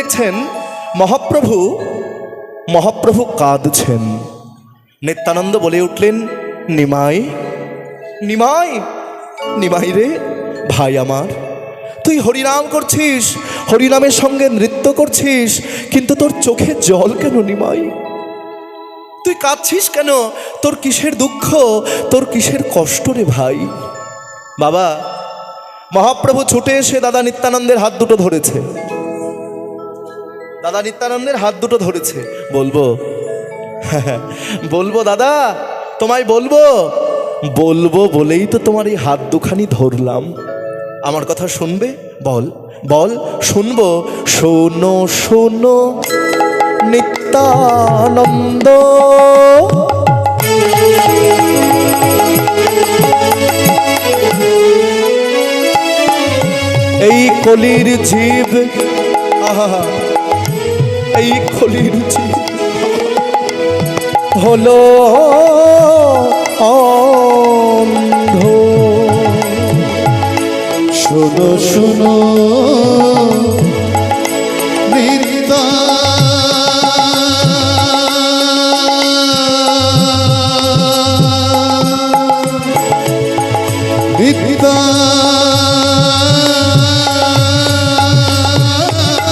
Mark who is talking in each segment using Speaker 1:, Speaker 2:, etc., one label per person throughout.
Speaker 1: দেখছেন মহাপ্রভু কাঁদছেন। নিত্যানন্দ বলে উঠলেন, নিমাই নিমাই নিমাই রে ভাই আমার, তুই হরিনাম করছিস, হরিনামের সঙ্গে নৃত্য করছিস, কিন্তু তোর চোখে জল কেন নিমাই? তুই কাঁদছিস কেন? তোর কিসের দুঃখ, তোর কিসের কষ্ট রে ভাই? বাবা, মহাপ্রভু ছুটে এসে দাদা নিত্যানন্দের হাত দুটো ধরেছে। দাদা নিত্যানন্দের হাত দুটো ধরেছে। বলবো বলবো দাদা, তোমায় বলবো বলবো বলেই তো তোমার এই হাত দুখানি ধরলাম। আমার কথা শুনবে? বল বল, শুনবো। শোনো শোনো নিত্যানন্দ, এই কলির জীব, আহা এই কলির জীব হলো অন্ধ।
Speaker 2: শোনো শোনো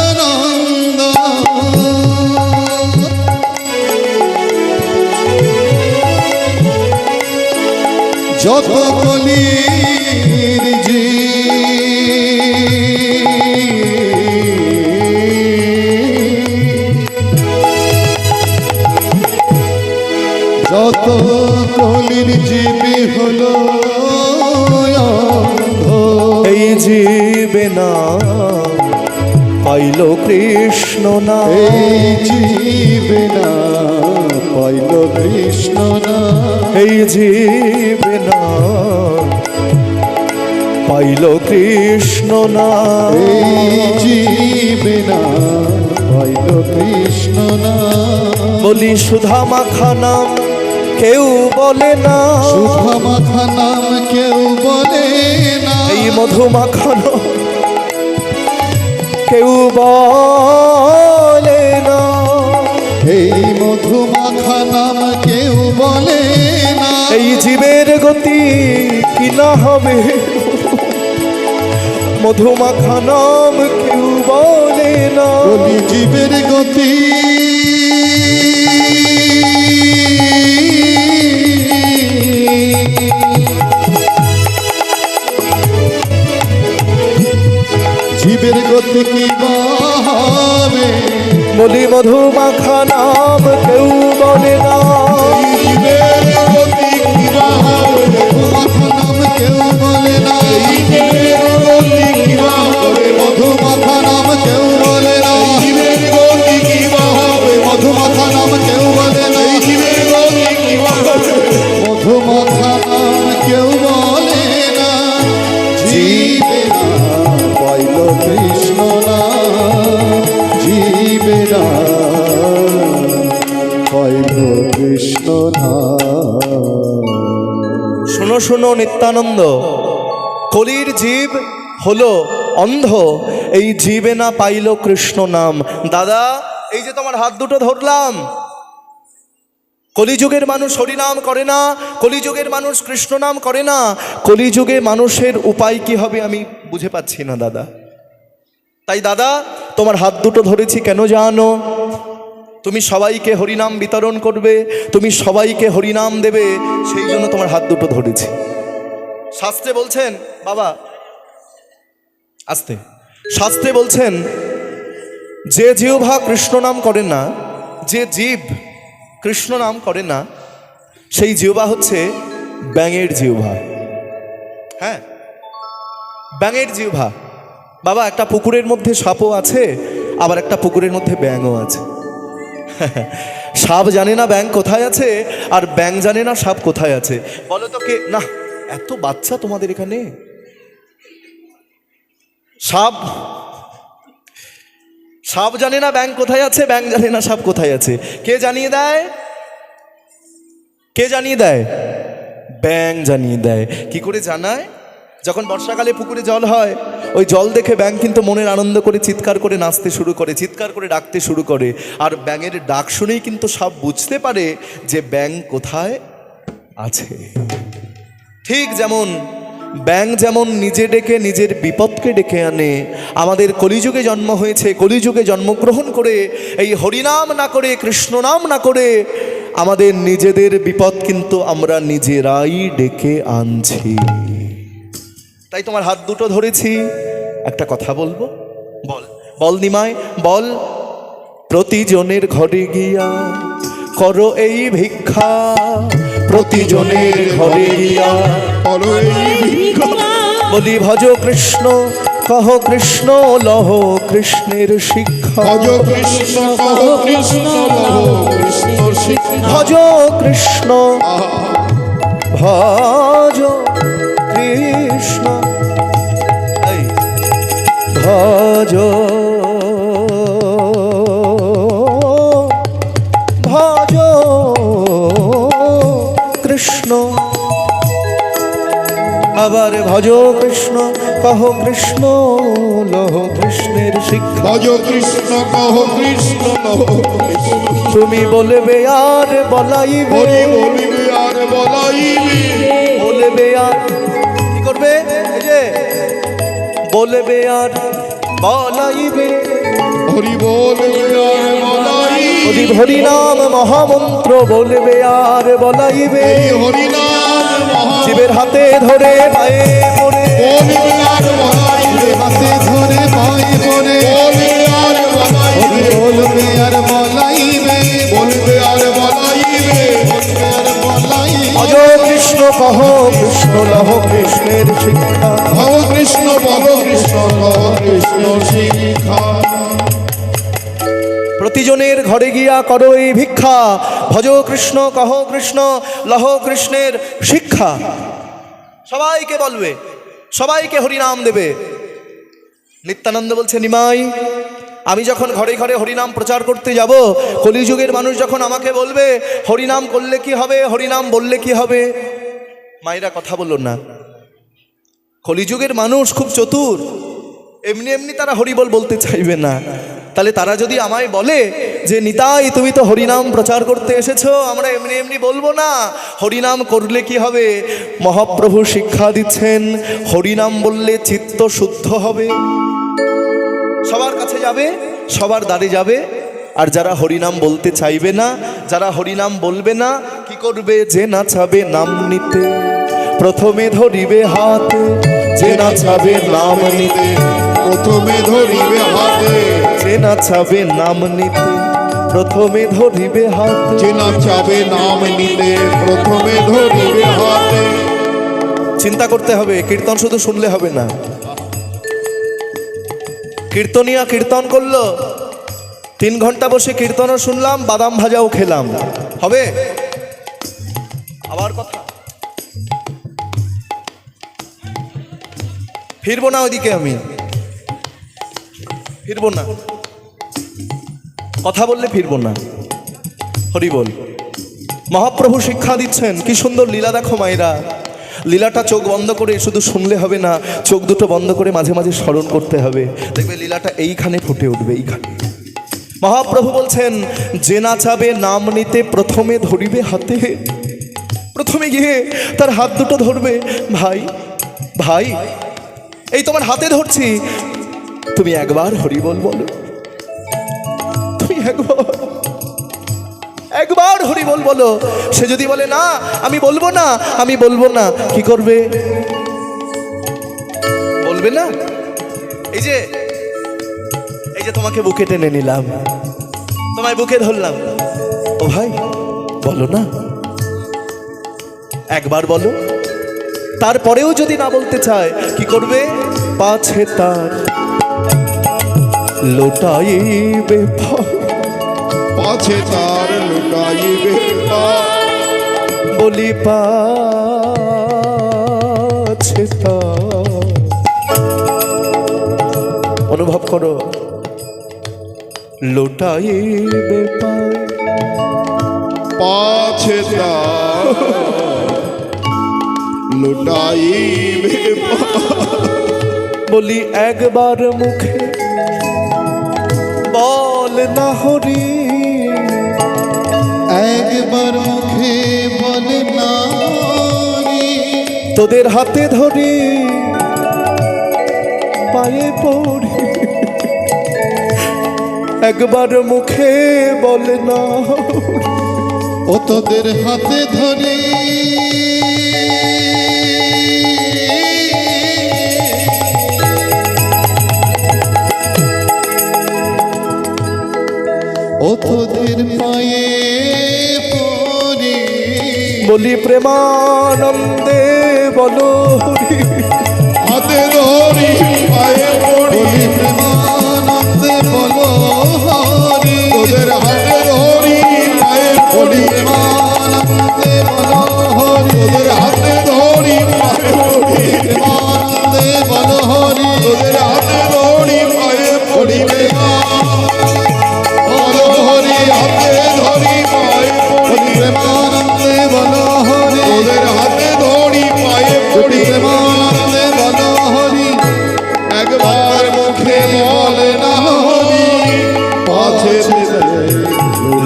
Speaker 2: নিত্যানন্দ, যত কলির যত কলির জীবে হলো অন্ধ,
Speaker 1: এই জীবে না পাইল কৃষ্ণ না,
Speaker 2: এই জীবে না পাইল কৃষ্ণ না,
Speaker 1: এই জীবে না পাইল কৃষ্ণ না,
Speaker 2: এই জীবে না পাইল কৃষ্ণ না।
Speaker 1: বলি সুধা মাখা নাম কেউ বলে না,
Speaker 2: সুধা মাখা নাম কেউ বলে না,
Speaker 1: এই মধু মাখা নাম কেউ বলে না,
Speaker 2: এই মধু মাখা নাম কেউ বলে না,
Speaker 1: এই জীবের গতি কি না হবে, মধু মাখা নাম কেউ বলে না।
Speaker 2: বলি জীবের গতি জীবের গতি কি হবে,
Speaker 1: বলি মধু মাখা নাম কেউ বলে না,
Speaker 2: জীবের গতি কি হবে, মধু মাখা নাম কেউ বলে না, জীবের গতি কি হবে, মধু মাখা নাম কেউ বলে না, জীবের গতি কি হবে, মধু মাখা নাম কেউ বলে না, জীবের গতি কি হবে, মধু মাখা নাম কেউ বলে না, জীবে না পাইল কৃষ্ণ না, জীবে না পাইল কৃষ্ণ না।
Speaker 1: শোনো শোনো নিত্যানন্দ, কলির জীব হলো অন্ধ, এই জীবে না পাইল কৃষ্ণ নাম। দাদা, এই যে তোমার হাত দুটো ধরলাম, কলিযুগের মানুষ হরিনাম করে না, কলিযুগের মানুষ কৃষ্ণ নাম করে না, কলিযুগে মানুষের উপায় কি হবে আমি বুঝে পাচ্ছি না দাদা। তাই দাদা, তোমার হাত দুটো ধরেছি কেন জানো? তুমি সবাইকে হরিনাম বিতরণ করবে, তুমি সবাইকে হরিনাম দেবে, সেই জন্য তোমার হাত দুটো ধরেছি। শাস্ত্রে বলছেন, বাবা আস্তে, শাস্ত্রে বলছেন যে জিহ্বা কৃষ্ণ নাম করে না, যে জীব কৃষ্ণ নাম করে না, সেই জিহ্বা হচ্ছে ব্যাঙের জিহ্বা। হ্যাঁ, ব্যাঙের জিহ্বা। বাবা, একটা পুকুরের মধ্যে সাপও আছে, আবার একটা পুকুরের মধ্যে ব্যাঙও আছে। সাপ জানে না ব্যাঙ কোথায় আছে, আর ব্যাঙ জানে না সাপ কোথায় আছে। বলো তো কে? না, এত বাচ্চা তোমাদের এখানে। সাপ সাপ জানে না ব্যাঙ কোথায় আছে, ব্যাঙ জানে না সাপ কোথায় আছে। কে জানিয়ে দেয়? কে জানিয়ে দেয়? ব্যাঙ জানিয়ে দেয়। কি করে জানায়? যখন বর্ষাকালে পুকুরে জল হয়, ওই জল দেখে ব্যাঙ কিন্তু মনের আনন্দ করে চিৎকার করে নাচতে শুরু করে, চিৎকার করে ডাকতে শুরু করে। আর ব্যাঙের ডাক শুনেই কিন্তু সব বুঝতে পারে যে ব্যাঙ কোথায় আছে। ঠিক যেমন ব্যাঙ যেমন নিজে ডেকে নিজের বিপদকে ডেকে আনে, আমাদের কলিযুগে জন্ম হয়েছে, কলিযুগে জন্মগ্রহণ করে এই হরিনাম না করে, কৃষ্ণ নাম না করে আমাদের নিজেদের বিপদ কিন্তু আমরা নিজেরাই ডেকে আনছি। তাই তোমার হাত দুটো ধরেছি, একটা কথা বলবো, বল বল নিমাই বল। প্রতিজনের ঘরে গিয়া করো এই ভিক্ষা, প্রতিজনের ঘরে গিয়া
Speaker 2: করো এই ভিক্ষা।
Speaker 1: বলি ভজ কৃষ্ণ কহ কৃষ্ণ লহ কৃষ্ণের শিক্ষা,
Speaker 2: ভজ কৃষ্ণ কহ কৃষ্ণ লহ কৃষ্ণ শিক্ষা।
Speaker 1: ভজ কৃষ্ণ ভজ কৃষ্ণ, এই ভজ ভজ কৃষ্ণ। আবার ভজ কৃষ্ণ কহ কৃষ্ণ লহ কৃষ্ণের শিক্ষা,
Speaker 2: ভজ কৃষ্ণ কহ কৃষ্ণ লহ কৃষ্ণ।
Speaker 1: তুমি বলবে আর বলাইবে,
Speaker 2: হরি বলিবে আর বলাইবে,
Speaker 1: বলবে আর কি করবে, এই যে বলবে আর বলাইবে।
Speaker 2: হরি বলবে আর বলাইবে,
Speaker 1: যদি হরি নাম মহামন্ত্র বলবে আর বলাইবে।
Speaker 2: এই হরি নাম মহা
Speaker 1: জীবের হাতে ধরে পায়ে পড়ে,
Speaker 2: বলবে আর বলাইবে, হাতে ধরে পায়ে পড়ে বলবে আর বলাইবে, বলবে আর বলাইবে, বলবে আর বলাইবে, বলবে আর বলাইবে।
Speaker 1: ভজ কৃষ্ণ কহ কৃষ্ণ লহ কৃষ্ণের শিক্ষা,
Speaker 2: ভব কৃষ্ণ ভব কৃষ্ণ কহ কৃষ্ণ শিক্ষা।
Speaker 1: প্রতিজনের ঘরে গিয়া করো এই ভিক্ষা, ভজ কৃষ্ণ কহ কৃষ্ণ লহ কৃষ্ণের শিক্ষা। সবাইকে বলবে, সবাইকে হরিনাম দেবে। নিত্যানন্দ বলছে নিমাই, আমি যখন ঘরে ঘরে হরিনাম প্রচার করতে যাব, কলিযুগের মানুষ যখন আমাকে বলবে হরিনাম করলে কি হবে, হরিনাম বললে কি হবে, মায়েরা কথা বলল না। কলিযুগের মানুষ খুব চতুর, এমনি এমনি তারা হরিবল বলতে চাইবে না। তাহলে তারা যদি আমায় বলে যে নিতাই তুমি তো হরিনাম প্রচার করতে এসেছো, আমরা এমনি এমনি বলবো না, হরিনাম করলে কি হবে, মহাপ্রভু শিক্ষা দিচ্ছেন হরিনাম বললে চিত্ত শুদ্ধ হবে। সবার কাছে যাবে, সবার দ্বারে যাবে। আর যারা হরিনাম বলতে চাইবে না, যারা হরিনাম বলবে না, কি করবে, যে নাচাবে নাম নিতে প্রথমে ধরিবে হাতে, যে নাচাবে নাম নিতে
Speaker 2: প্রথমে ধরিবে হাতে,
Speaker 1: যে নাচাবে নাম নিতে প্রথমে ধরিবে হাতে।
Speaker 2: যে নাচাবে নাম নিতে প্রথমে ধরিবে হাতে।
Speaker 1: চিন্তা করতে হবে, কীর্তন শুধু শুনলে হবে না। কীর্তনিয়া কীর্তন করলো, 3 ঘন্টা বসে কীর্তনও শুনলাম, বাদাম ভাজাও খেলাম, হবে? আবার কথা, ফিরবো না ওইদিকে, আমি ফিরবো না, কথা বললে ফিরবো না। হরি বল। মহাপ্রভু শিক্ষা দিচ্ছেন, কি সুন্দর লীলা দেখো মায়েরা। লীলাটা চোখ বন্ধ করে শুধু শুনলে হবে না, চোখ দুটো বন্ধ করে মাঝে মাঝে স্মরণ করতে হবে, দেখবে লীলাটা এইখানে ফুটে উঠবে, এইখানে। মহাপ্রভু বলছেন যে নাচাবে নাম নিতে প্রথমে ধরিবে হাতে, প্রথমে গিয়ে তার হাত দুটো ধরবে। ভাই ভাই, এই তোমার হাতে ধরছি, তুমি একবার হরি বল বলো, তুমি একবার হরি বল বলো। সে যদি বলে না আমি বলবো না, আমি বলবো না, কি করবে, বলবে না। এই যে তোমাকে বুকে টেনে নিলাম, তোমায় বুকে ধরলাম, ও ভাই বলো না, একবার বলো। তারপরেও যদি না বলতে চায়, কি করবে, পাছে তার লোটাইবে ভয়,
Speaker 2: পাছে তার লুটাইবে পায়।
Speaker 1: বলি পাছে তার, অনুভব করো, লোটাইবে পায়,
Speaker 2: পাছে তার লুটাইবে
Speaker 1: বলি একবার মুখে বল না হরি,
Speaker 2: একবার মুখে বলে না রে,
Speaker 1: তোদের হাতে ধরি পায়ে পড়ি। একবার মুখে বল না
Speaker 2: ও তোদের হাতে ধরে ও তোদের পায়ে পড়ে
Speaker 1: বলি প্রেমানন্দে বলো হরি।
Speaker 2: হাতে ধরি পায়ে পড়ি প্রেমানন্দে বলো হরি, তোদের হাতে ধরি পায়ে পড়ি প্রেমানন্দে বলো হরি, তোদের হাতে ধরি পায়ে পড়ি প্রেমানন্দে বলো হরি, তোদের হাতে ধরি পায়ে পড়ি বলো হরি, হাতে ধরি পায়ে পড়ি প্রেমানন্দে বলো হরি, তোদের হাতে ধরি পায়ে পড়ি প্রেমানন্দে বলো হরি। একবার মুখে বলে না হরি, পাছে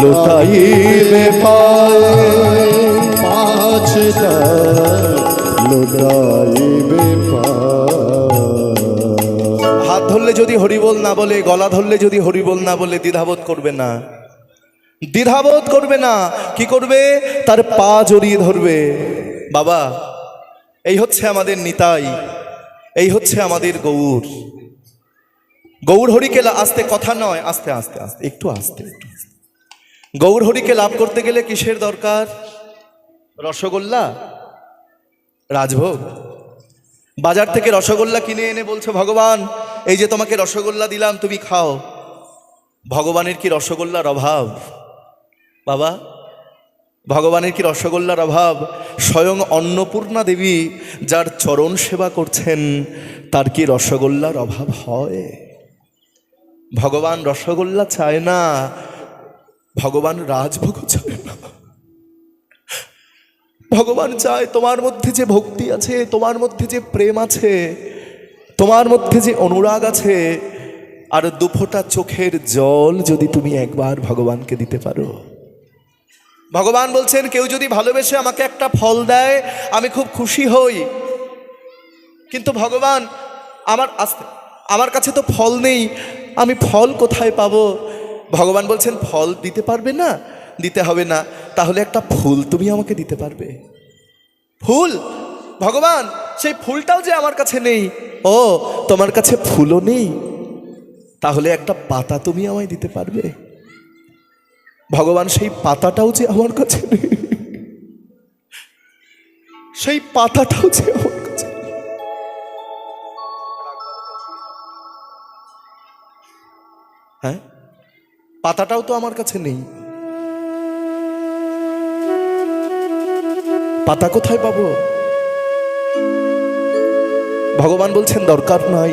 Speaker 1: লুটাইবে পায়ে,
Speaker 2: পাছে লুটাইবে
Speaker 1: হাত ধরলে যদি হরিবোল না বলে, গলা ধরলে যদি হরিবোল না বলে দ্বিধাবোধ করবে না, দ্বিধাবোধ করবে না। কি করবে? তার পা জড়িয়ে ধরবে। বাবা, এই হচ্ছে আমাদের নিতাই, এই হচ্ছে আমাদের গৌর। গৌর হরিকে আস্তে, কথা নয়, আস্তে আস্তে আস্তে, একটু আস্তে, একটু আস্তে। গৌর হরিকে লাভ করতে গেলে কিসের দরকার? রসগোল্লা, রাজভোগ। বাজার থেকে রসগোল্লা কিনে এনে বলছো ভগবান এই যে তোমাকে রসগোল্লা দিলাম, তুমি খাও। ভগবানের কি রসগোল্লার অভাব? বাবা, ভগবানের কি রসগোল্লার অভাব? স্বয়ং অন্নপূর্ণা দেবী যার চরণ সেবা করছেন, তার কি রসগোল্লার অভাব হয়? ভগবান রসগোল্লা চায় না, ভগবান রাজভোগ চায় না। ভগবান চায় তোমার মধ্যে যে ভক্তি আছে, তোমার মধ্যে যে প্রেম আছে, তোমার মধ্যে যে অনুরাগ আছে, আর দুফোঁটা চোখের জল যদি তুমি একবার ভগবানকে দিতে পারো। ভগবান বলছেন কেউ যদি ভালোবেসে আমাকে একটা ফল দেয় আমি খুব খুশি হই, কিন্তু ভগবান আমার কাছে তো ফল নেই, আমি ফল কোথায় পাবো? ভগবান বলছেন ফল দিতে পারবে না, দিতে হবে না, তাহলে একটা ফুল তুমি আমাকে দিতে পারবে? ফুল? ভগবান সেই ফুলটাও যে আমার কাছে নেই। ও, তোমার কাছে ফুলও নেই, তাহলে একটা পাতা তুমি আমায় দিতে পারবে? ভগবান সেই পাতাটাও যে আমার কাছে নেই, সেই পাতাটাও যে আমার কাছে নেই। হ্যাঁ, পাতাটাও তো আমার কাছে নেই, পাতা কোথায় পাবো? ভগবান বলছেন দরকার নাই,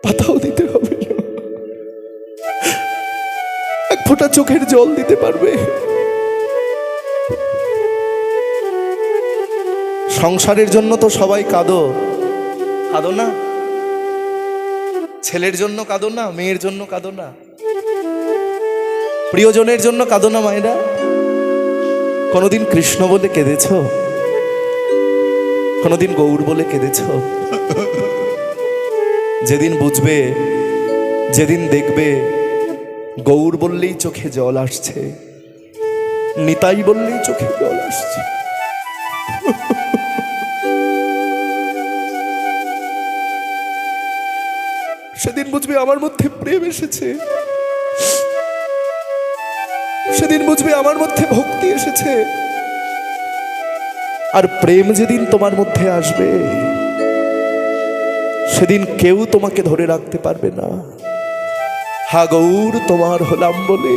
Speaker 1: পাতাও দিতে হবে না, এক ফোঁটা চোখের জল দিতে পারবে? সংসারের জন্য তো সবাই কাঁদো, কাঁদো না? ছেলের জন্য কাঁদো না? মেয়ের জন্য কাঁদো না? প্রিয়জনের জন্য কাঁদো না মায়েরা? কোনোদিন কৃষ্ণ বলে কেঁদেছ? কোনোদিন গৌর বলে কেঁদেছ? যেদিন বুঝবে, যেদিন দেখবে গৌর বললেই চোখে জল আসছে, নিতাই বললেই চোখে জল আসছে, সেদিন বুঝবে আমার মধ্যে প্রেম এসেছে, সেদিন বুঝবে আমার মধ্যে ভক্তি এসেছে। আর প্রেম যেদিন তোমার মধ্যে আসবে, সেদিন কেউ তোমাকে ধরে রাখতে পারবে না। হা গৌর তোমার হলাম বলে,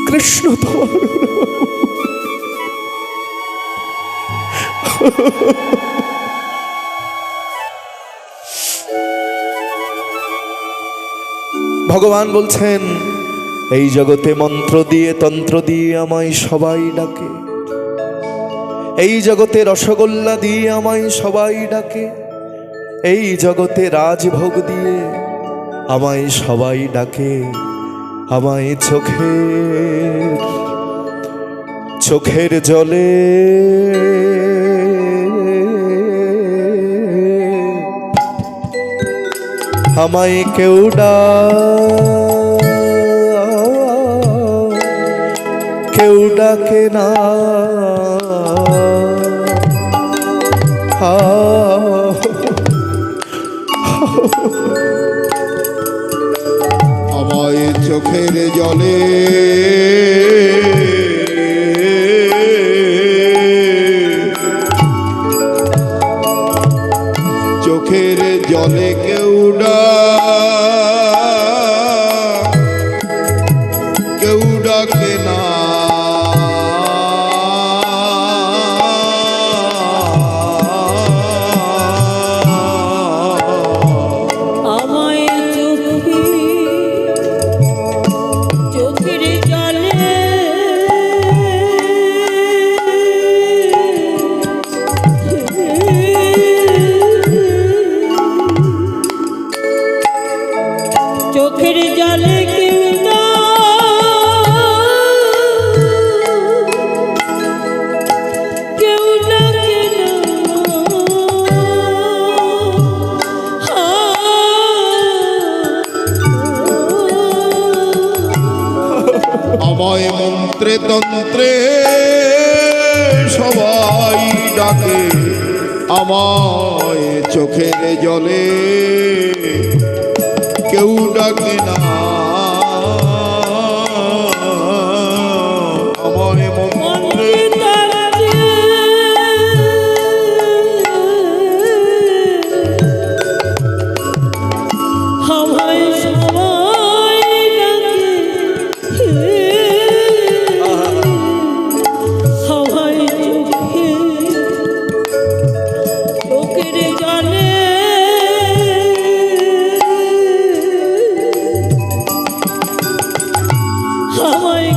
Speaker 1: কৃষ্ণ তোমার হলাম। ভগবান বলছেন এই জগতে মন্ত্র দিয়ে তন্ত্র দিয়ে আমায় সবাই ডাকে, এই জগতে রসগোল্লা দিয়ে আমায় সবাই ডাকে, এই জগতে রাজভোগ দিয়ে আমায় সবাই ডাকে, আমায় চোখের জলে আমায় কেউ ডাকে না।
Speaker 2: আমায় চোখের জলে চোখের জলে কেউ ডাকে না।
Speaker 3: চোখের জলে কেউ ডাকে না।
Speaker 2: আমায় মন্ত্রে তন্ত্রে সবাই ডাকে, আমায় চোখের জলে কেউ ডাকে না। আমায় মন্ত্রে
Speaker 3: আমায় সবাই ডাকে, আমায় চোখের জলে আমায়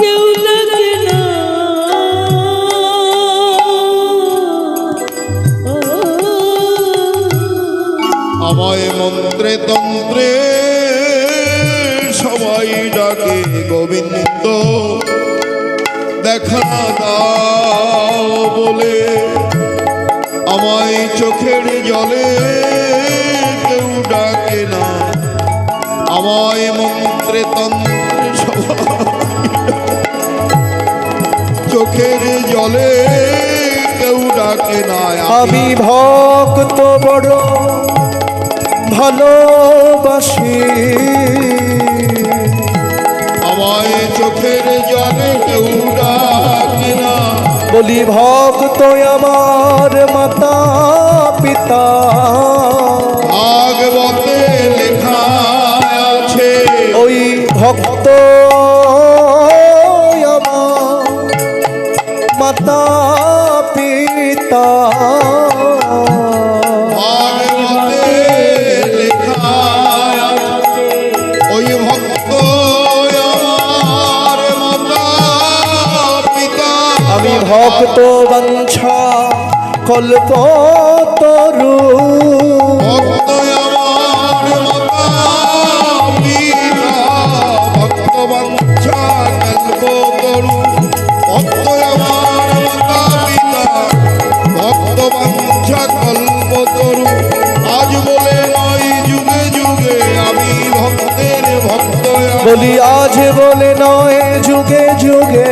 Speaker 3: কেউ ডাকে না।
Speaker 2: আমায় মন্ত্রে তন্ত্রে সবাই ডাকে, গোবিন্দ দেখা দাও বলে আমায় চোখের জলে কেউ ডাকে না। আমায় মন্ত্রে তন্ত্রে সবাই চোখের জলে কেউ ডাকে না।
Speaker 1: আমি ভক্ত বড় ভালোবাসি,
Speaker 2: আমায় চোখের জলে কেউ ডাকে না।
Speaker 1: বলি ভক্ত আমার মাতা পিতা,
Speaker 2: ভাগবতে লেখা আছে
Speaker 1: ওই ভক্ত আমার মাতা পিতা।
Speaker 2: ভাগবতে লেখা আছে ওই ভক্ত আমার মাতা পিতা।
Speaker 1: আমি ভক্ত বাঞ্ছা কল্পতরু,
Speaker 2: ভক্ত আমার মাতা পিতা, ভক্ত বাঞ্ছা কল্পতরু। ভক্ত আমার মাতা পিতা, ভক্ত বাঞ্ছা কল্পতরু। আজ বলে নয় যুগে যুগে আমি ভক্তের ভক্ত।
Speaker 1: বলি আজ বলে নয় যুগে যুগে,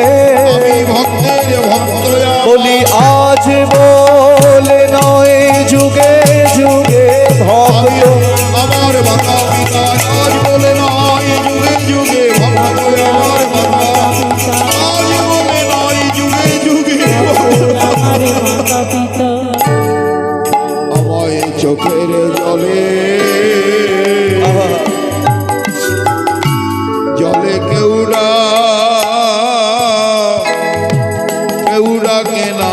Speaker 2: আমি ভক্তের ভক্ত।
Speaker 1: বলি আজ বলে নয় যুগে যুগে ভক্ত।
Speaker 2: আমার মাতা পিতা আজ বলে নয় যুগে যুগে ভক্ত। আমার মাতা আজ বলে নয় যুগে যুগে
Speaker 3: আমার মাতা পিতা।
Speaker 2: আমায় চোখের জলে জলে কেউ ডাকে না।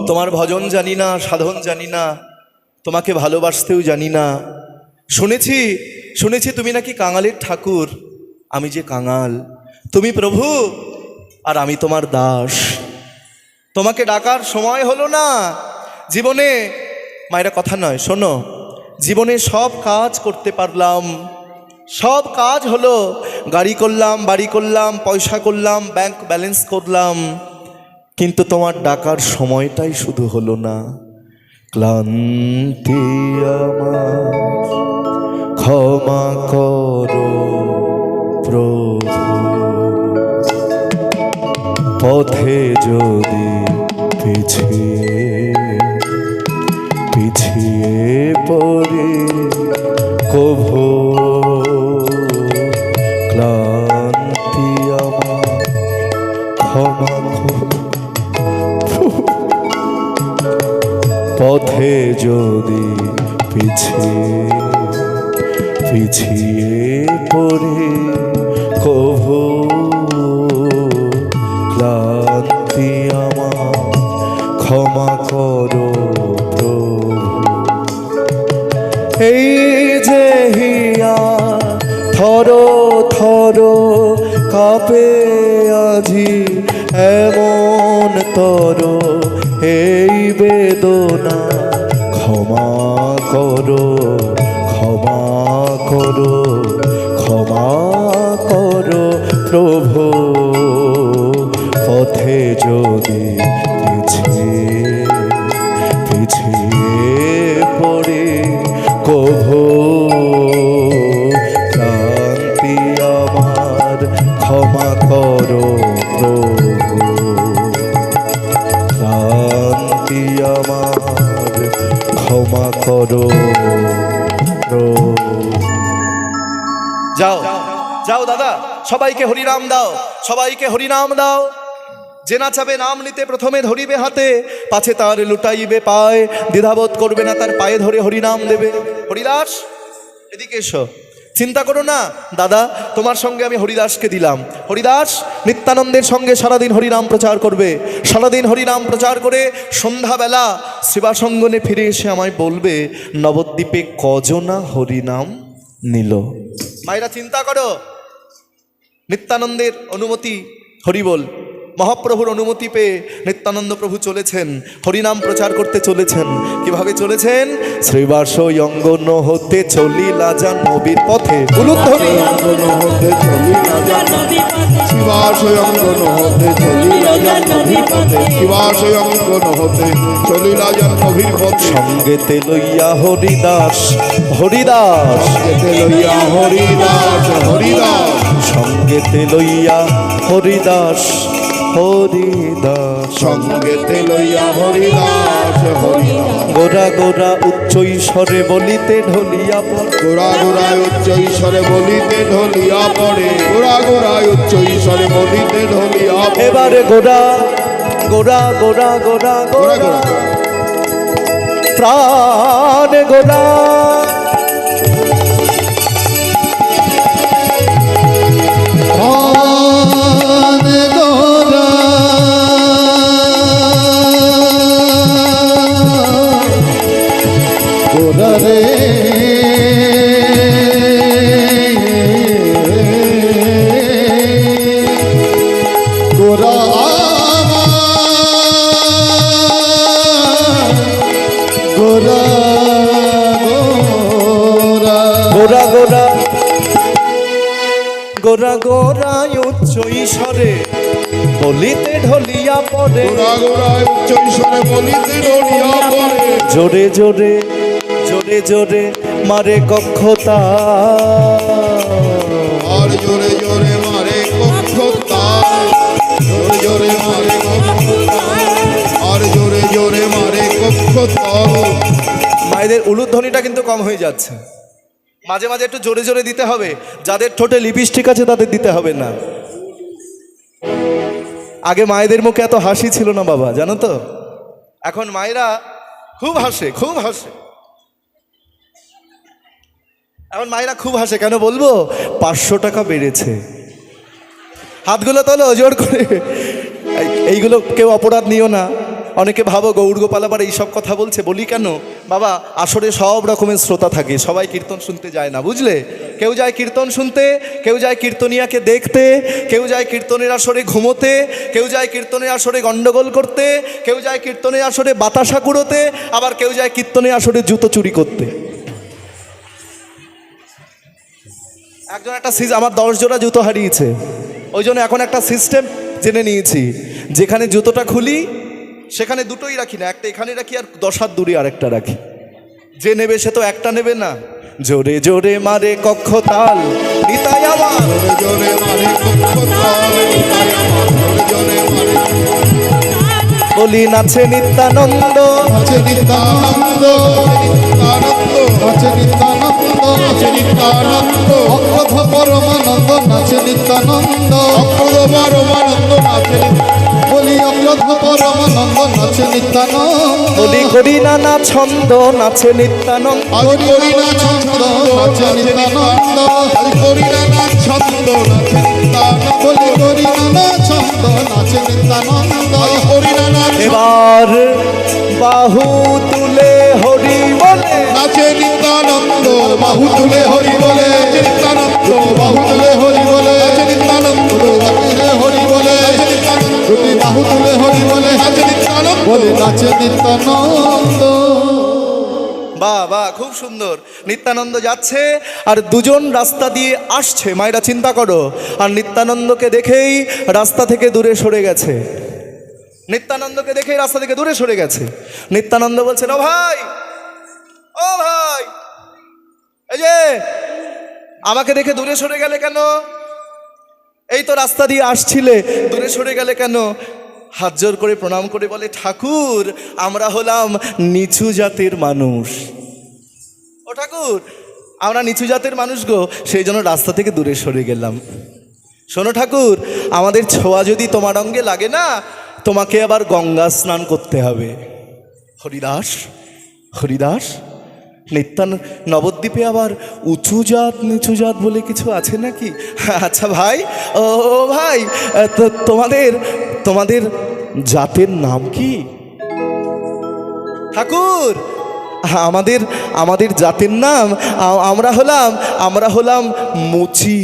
Speaker 1: তোমার ভজন জানি না, সাধন জানি না, তোমাকে ভালোবাসতেও জানি না। শুনেছি শুনেছি তুমি নাকি কাঙালের ঠাকুর। আমি যে কাঙাল, তুমি প্রভু আর আমি তোমার দাস। তোমাকে ডাকার সময় হলো না। জীবনে মায়েরা কথা নয়, শোনো, জীবনে সব কাজ করতে পারলাম, সব কাজ হলো, গাড়ি করলাম, বাড়ি করলাম, পয়সা করলাম, ব্যাংক ব্যালেন্স করলাম, কিন্তু তোমার ডাকার সময়টাই শুধু হলো না। ক্লান্তি আমার ক্ষমা করো প্রভু, পথে যদি পিছিয়ে পিছিয়ে পড়ে কভু, ক্লান্তি আমার ক্ষমা করো, পথে যদি পিছিয়ে পিছিয়ে পড়ে কভু, ক্লান্তি আমার ক্ষমা করো প্রভু। এই যে হিয়া থর থর কাঁপে আজি, এমন তর এই বেদনা, ক্ষমা করো ক্ষমা করো ক্ষমা করো প্রভু, পথে যদি পিছিয়ে পিছিয়ে পড়ে কভু, ক্লান্তি আমার ক্ষমা করো প্রভু, ক্লান্তি আমার ক্ষমা করো প্রভু। যাও যাও দাদা, সবাইকে হরিনাম দাও, সবাইকে হরিনাম দাও। যে না চাবে নাম নিতে প্রথমে ধরিবে হাতে, পাছে তার লুটাইবে পায়, দ্বিধাবোধ করবে না, তার পায়ে ধরে হরিনাম দেবে। হরিদাস এদিকে এসো, চিন্তা করো না দাদা, তোমার সঙ্গে আমি হরিদাসকে দিলাম। হরিদাস নিত্যানন্দের সঙ্গে সারাদিন হরিনাম প্রচার করবে, সারাদিন হরিনাম প্রচার করে সন্ধ্যাবেলা শিবাসঙ্গনে ফিরে এসে আমায় বলবে নবদ্বীপে কজনা হরিনাম নিল। মায়েরা চিন্তা করো, নিত্যানন্দের অনুমতি, হরিবোল, মহাপ্রভুর অনুমতি পেয়ে নিত্যানন্দ প্রভু চলেছেন, হরিনাম প্রচার করতে চলেছেন। কিভাবে চলেছেন? শ্রীবাস অঙ্গন হতে চলিলা যান নবীর পথে, উলুধ্বনি
Speaker 2: অঙ্গন হতে চলিলা যান, শিবাশয় অঙ্গন হতে চলিলা যান নবীর পথে, শিবাশয় অঙ্গন হতে চলিলা যান নবীর পথে।
Speaker 1: সঙ্গেতে লইয়া হরিদাস হরিদাস,
Speaker 2: সঙ্গেতে লইয়া হরিদাস হরিদাস,
Speaker 1: সঙ্গেতে লইয়া হরিদাস হরিদাস,
Speaker 2: সঙ্গেতে লইয়া হরিদাস হরিদাস।
Speaker 1: গোরা গোরা উচ্চ ঈশ্বরে বলিতে ঢলিয়া পড়,
Speaker 2: গোড়া গোড়ায় উচ্চ ঈশ্বরে বলিতে ঢলিয়া পড়ে, গোড়া গোড়ায় উচ্চ ঈশ্বরে বলিতে ঢলিয়া পড়ে।
Speaker 1: এবারে গোরা গোরা গোরা গোরা
Speaker 2: গোড়া
Speaker 1: গোরা
Speaker 2: গোড়া
Speaker 1: প্রাণ গোরা,
Speaker 2: গোড়া রে গোড়া গোড়া
Speaker 1: গোরা গোরা গোরা গোরা উচ্চ ঈশ্বরে বলিতে ঢলিয়া পড়ে,
Speaker 2: গোড়া গোড়ায় উচ্চ ঈশ্বরে বলিতে ঢলিয়া পড়ে।
Speaker 1: জোরে জোরে জোরে জোরে মারে কক্ষতা,
Speaker 2: আর জোরে জোরে মারে কক্ষতায়, জোরে জোরে মারে কক্ষতায়, আর জোরে জোরে মারে কক্ষতায়।
Speaker 1: মায়েদের উলুধ্বনিটা কিন্তু কম হয়ে যাচ্ছে, মাঝে মাঝে একটু জোরে জোরে দিতে হবে। যাদের ঠোঁটে লিপস্টিক আছে তাদের দিতে হবে না। আগে মায়েদের মুখে এত হাসি ছিল না বাবা, জানো তো, এখন মায়েরা খুব হাসে, খুব হাসে। এখন মায়েরা খুব হাসে, কেন বলবো? 500 টাকা বেড়েছে। হাতগুলো তোলো জোর করে, এইগুলো কেউ অপরাধ নিও না, অনেকে ভাবো গৌড়গোপাল আবার এইসব কথা বলছে, বলি কেন বাবা, আসরে সব রকমের শ্রোতা থাকে, সবাই কীর্তন শুনতে যায় না, বুঝলে? কেউ যায় কীর্তন শুনতে, কেউ যায় কীর্তনিয়াকে দেখতে, কেউ যায় কীর্তনের আসরে ঘুমোতে, কেউ যায় কীর্তনের আসরে গণ্ডগোল করতে, কেউ যায় কীর্তনের আসরে বাতাসা কুড়োতে, আবার কেউ যায় কীর্তনের আসরে জুতো চুরি করতে। একজন একটা আমার 10 জোড়া জুতো হারিয়েছে, ওই জন্য এখন একটা সিস্টেম জেনে নিয়েছি, যেখানে জুতোটা খুলি সেখানে দুটোই রাখি না, একটা এখানে রাখি আর 10 হাত দূরে আরেকটা রাখি। যে নেবে সে তো একটা নেবে না। জোরে জোরে মারে কক্ষ তাল নিতাই আমার,
Speaker 2: জোরে জোরে মারে কক্ষতাল নিতাই আমার, জোরে জোরে মারে
Speaker 1: বলি নাচে নিত্যানন্দ,
Speaker 2: নাচে নিত্যানন্দ, নাচে নিত্যানন্দ, নাচে নিত্যানন্দ, অক্রধ পরমানন্দ নাচে নিত্যানন্দ, অক্রধ পরমানন্দ নাচে, বলি অক্রধ পরমানন্দ নাচে নিত্যানন্দ,
Speaker 1: বলি করি নানা ছন্দ নাচে নিত্যানন্দ,
Speaker 2: হরি করি না ছন্দ নাচে নিত্যানন্দ, হরি করি না ছন্দ নাচে নিত্যানন্দ, বলি করি না ছন্দ নাচে নিত্যানন্দ, হরি করি না।
Speaker 1: এবার বাহু তুলে হরি বলে
Speaker 2: নাচে নিত্যানন্দ, বাহু তুলে হরি বলে নিত্যানন্দ, বাহু তুলে হরি বলে নিত্যানন্দ, হরি বলে দুটি বাহু তুলে হরি বলে নিত্যানন্দ, বলে নাচে নিত্যানন্দ।
Speaker 1: বাহ বাহ, খুব সুন্দর। নিত্যানন্দ যাচ্ছে আর দুজন রাস্তা দিয়ে আসছে, মায়েরা চিন্তা করো, আর নিত্যানন্দকে দেখেই রাস্তা থেকে দূরে সরে গেছে, নিত্যানন্দকে দেখেই রাস্তা থেকে দূরে সরে গেছে। নিত্যানন্দ বলছেন, ও ভাই, ও ভাই, এই যে আমাকে দেখে দূরে সরে গেলে কেন? এই তো রাস্তা দিয়ে আসছিলে, দূরে সরে গেলে কেন? হাত জোর করে প্রণাম করে বলে, ঠাকুর আমরা হলাম নিচু জাতের মানুষ। ও ঠাকুর, আমরা নিচু জাতের মানুষ গো, সেই জন্য রাস্তা থেকে দূরে সরে গেলাম। শোনো ঠাকুর, আমাদের ছোঁয়া যদি তোমার অঙ্গে লাগে না, তোমাকে আবার গঙ্গা স্নান করতে হবে। হরিদাস, হরিদাস, নবদ্বীপে আবার উঁচু জাত নিচু জাত বলে কিছু আছে নাকি? আচ্ছা ভাই, ও ভাই, তো তোমাদের জাতের নাম কি? ঠাকুর, আমাদের জাতের নাম, আমরা হলাম মুচি।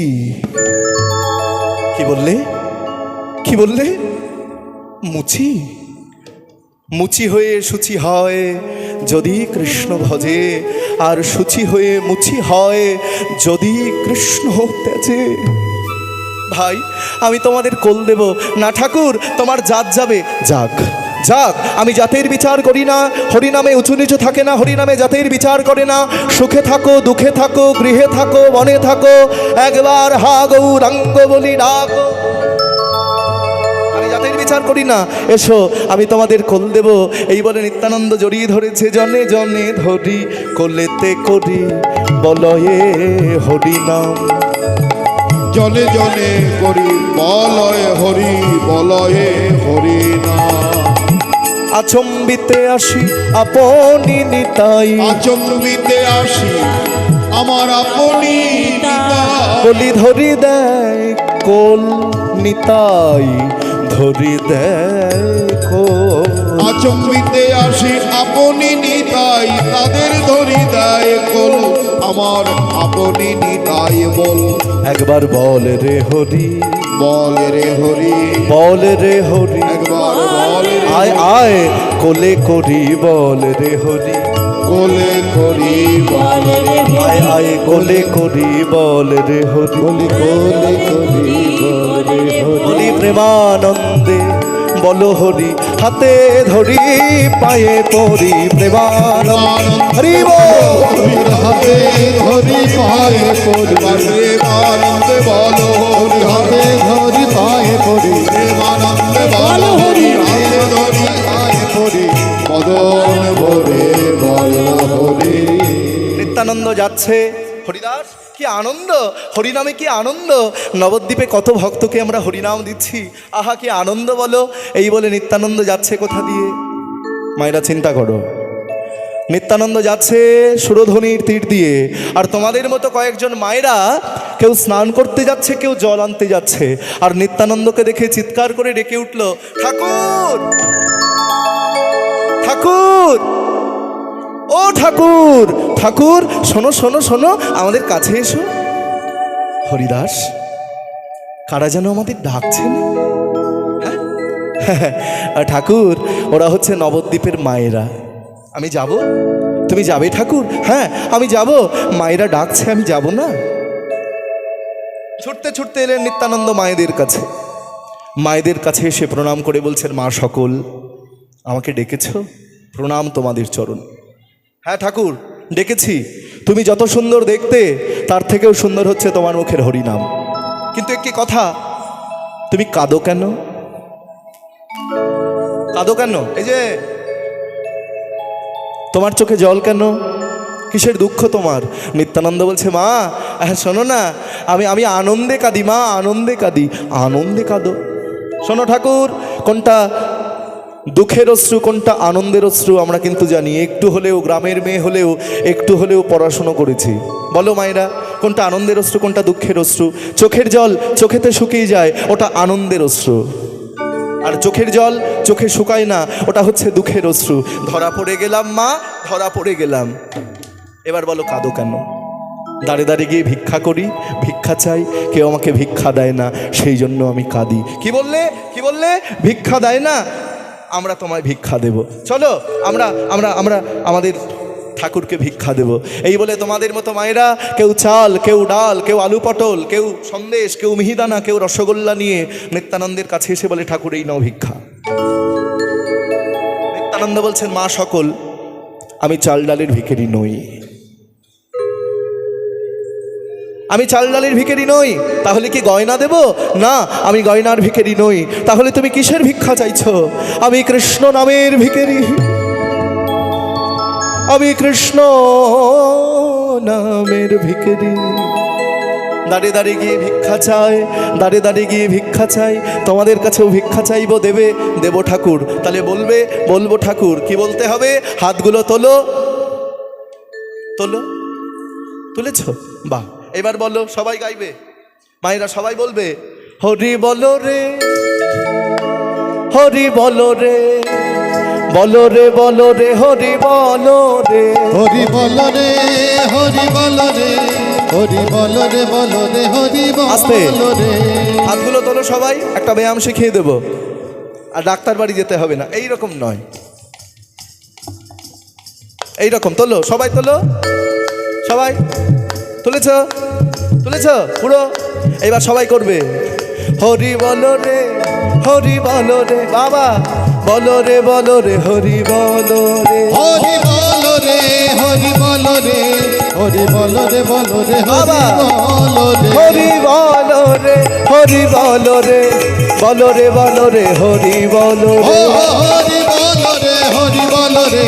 Speaker 1: কি বললে? কি বললে? মুচি? মুচি হয়ে শুচি হয় যদি কৃষ্ণ ভজে, আর শুচি হয়ে মুচি হয় যদি কৃষ্ণ তেজে। ভাই, আমি তোমাদের কোল দেব না ঠাকুর, তোমার জাত যাবে। যাক যাক, আমি জাতের বিচার করি না, হরিনামে উঁচু নিচু থাকে না, হরিনামে জাতের বিচার করে না। সুখে থাকো, দুঃখে থাকো, গৃহে থাকো, বনে থাকো, একবার হা গৌরাঙ্গ বলি ডাকো। আমি জাতের বিচার করি না, এসো আমি তোমাদের কোল দেব। এই বলে নিত্যানন্দ জড়িয়ে ধরেছে, জনে জনে ধরি কোলেতে করি বলয়ে হরিনাম।
Speaker 2: জনে জনে করি বলয়ে হরি, বলয়ে হরি নাম।
Speaker 1: আচম্বিতে আসি আপনি নিতাই,
Speaker 2: আচম্বিতে আসি আমার আপনি নিতাই।
Speaker 1: বলি ধরি দেয় কোল নিতাই, ধরি দেয় কোল।
Speaker 2: আচম্বিতে আসি আপনি নিতাই, তাদের ধরি দেয় কোল, আমার আপনি নিতাই বল।
Speaker 1: একবার বল রে হরি,
Speaker 2: বল রে হরি,
Speaker 1: বল রে হরি,
Speaker 2: একবার বল রে
Speaker 1: আয় আয় কোলে করি বল রে হরি,
Speaker 2: কোলে করি বল রে
Speaker 1: আয় আয় কোলে করি বল রে হরি,
Speaker 2: বলি কোলে করি বল রে হরি।
Speaker 1: বলি প্রেমানন্দে বলো হরি, হাতে ধরি পায়ে পড়ি প্রেমানন্দ। হরি বল,
Speaker 2: হরির হাতে ধরি পায়ে পড়ি, প্রেমানন্দে বলো হরি, হাতে ধরি পায়ে পড়ি, প্রেমানন্দে বলো হরি, হাতে ধরি পায়ে পড়ি, মদন ভরে বল হরি।
Speaker 1: নিত্যানন্দ যাচ্ছে। হরিদাস, কি আনন্দ, হরিনামে কি আনন্দ। নবদ্বীপে কত ভক্তকে আমরা হরিনাম দিচ্ছি, আহা কি আনন্দ বলো। এই বলে নিত্যানন্দ যাচ্ছে কোথা দিয়ে? মায়েরা চিন্তা করো, নিত্যানন্দ যাচ্ছে সুরধ্বনির তীর দিয়ে, আর তোমাদের মতো কয়েকজন মায়েরা কেউ স্নান করতে যাচ্ছে, কেউ জল আনতে যাচ্ছে, আর নিত্যানন্দকে দেখে চিৎকার করে ডেকে উঠল, ঠাকুর ও ঠাকুর, ঠাকুর শোনো শোনো শোনো, আমাদের কাছে এসো। হরিদাস, কারা যেন আমাদের ডাকছেন? হ্যাঁ ঠাকুর, ওরা হচ্ছে নবদ্বীপের মায়েরা। আমি যাব? তুমি যাবে ঠাকুর? হ্যাঁ আমি যাব, মায়েরা ডাকছে, আমি যাব না? ছুটতে ছুটতে এলেন নিত্যানন্দ মায়েদের কাছে। মায়েদের কাছে এসে প্রণাম করে বলছেন, মা সকল, আমাকে ডেকেছ? প্রণাম তোমাদের চরণ। হ্যাঁ ঠাকুর, ডেকেছি। তুমি যত সুন্দর দেখতে, তার থেকেও সুন্দর হচ্ছে তোমার মুখের হরিনাম। কিন্তু একটি কথা, তুমি কাঁদো কেন? কাঁদো কেন? এই যে তোমার চোখে জল কেন? কিসের দুঃখ তোমার? নিত্যানন্দ বলছে, মা শোনো না, আমি আনন্দে কাঁদি মা, আনন্দে কাঁদি। আনন্দে কাঁদো? শোনো ঠাকুর, কোনটা দুঃখের অশ্রু কোনটা আনন্দের অশ্রু আমরা কিন্তু জানি। একটু হলেও, গ্রামের মেয়ে হলেও একটু হলেও পড়াশুনো করেছি। বলো মায়েরা, কোনটা আনন্দের অশ্রু কোনটা দুঃখের অশ্রু? চোখের জল চোখেতে শুকিয়ে যায়, ওটা আনন্দের অশ্রু। আর চোখের জল চোখে শুকায় না, ওটা হচ্ছে দুঃখের অশ্রু। ধরা পড়ে গেলাম মা, ধরা পড়ে গেলাম। এবার বলো কাঁদো কেন? দাঁড়ে দাঁড়িয়ে গিয়ে ভিক্ষা করি, ভিক্ষা চাই, কেউ আমাকে ভিক্ষা দেয় না, সেই জন্য আমি কাঁদি। কি বললে? কি বললে? ভিক্ষা দেয় না? আমরা তোমায় ভিক্ষা দেব, চলো আমরা আমরা আমরা আমাদের ঠাকুরকে ভিক্ষা দেব। এই বলে তোমাদের মতো মায়েরা কেউ চাল, কেউ ডাল, কেউ আলু পটল, কেউ সন্দেশ, কেউ মিহিদানা, কেউ রসগোল্লা নিয়ে নিত্যানন্দের কাছে এসে বলে, ঠাকুর এই নাও ভিক্ষা। নিত্যানন্দ বলছেন, মা সকল, আমি চাল ডালের ভিখারি নই, আমি চাল ডালের ভিখারি নই। তাহলে কি গয়না দেব? না, আমি গয়নার ভিখারি নই। তাহলে তুমি কিসের ভিক্ষা চাইছো? আমি কৃষ্ণ নামের ভিখারি, আমি কৃষ্ণ নামের ভিখারি। দাঁড়িয়ে দাঁড়িয়ে গিয়ে ভিক্ষা চাই, দাঁড়িয়ে দাঁড়িয়ে গিয়ে ভিক্ষা চাই। তোমাদের কাছেও ভিক্ষা চাইবো, দেবে? দেব ঠাকুর। তাহলে বলবে? বলবো ঠাকুর। কি বলতে হবে? হাতগুলো তোলো, তোলো। তুলেছ? বাহ। এবার বলো, সবাই গাইবে, মায়েরা সবাই বলবে, হরি বলো রে, হরি বলো রে, বলো রে বলো রে, হরি বলো রে,
Speaker 2: হরি বল রে, হরি বল রে, হরি বল রে, বল রে, হরি
Speaker 1: আস্তে।
Speaker 2: বল রে।
Speaker 1: হাতগুলো তোলো সবাই, একটা ব্যায়াম শিখিয়ে দেবো। আর ডাক্তার বাড়ি যেতে হবে না, এই রকম নয়, এই রকম তোলো, সবাই তোলো, সবাই তুলেছ? তুলেছ পুরো? এইবার সবাই করবে, হরি বলো রে, হরি বলো রে, বাবা বলো রে, বলো রে, হরি বলো রে,
Speaker 2: হরি বল রে, হরি বল রে, হরি বল রে, বল রে,
Speaker 1: বাবা
Speaker 2: হরি বল রে।
Speaker 1: হরি বলো রে, হরি বলো রে, বলো রে, বলো রে, হরি বলো
Speaker 2: ও
Speaker 1: রে,
Speaker 2: হরি বল রে, হরি বল রে,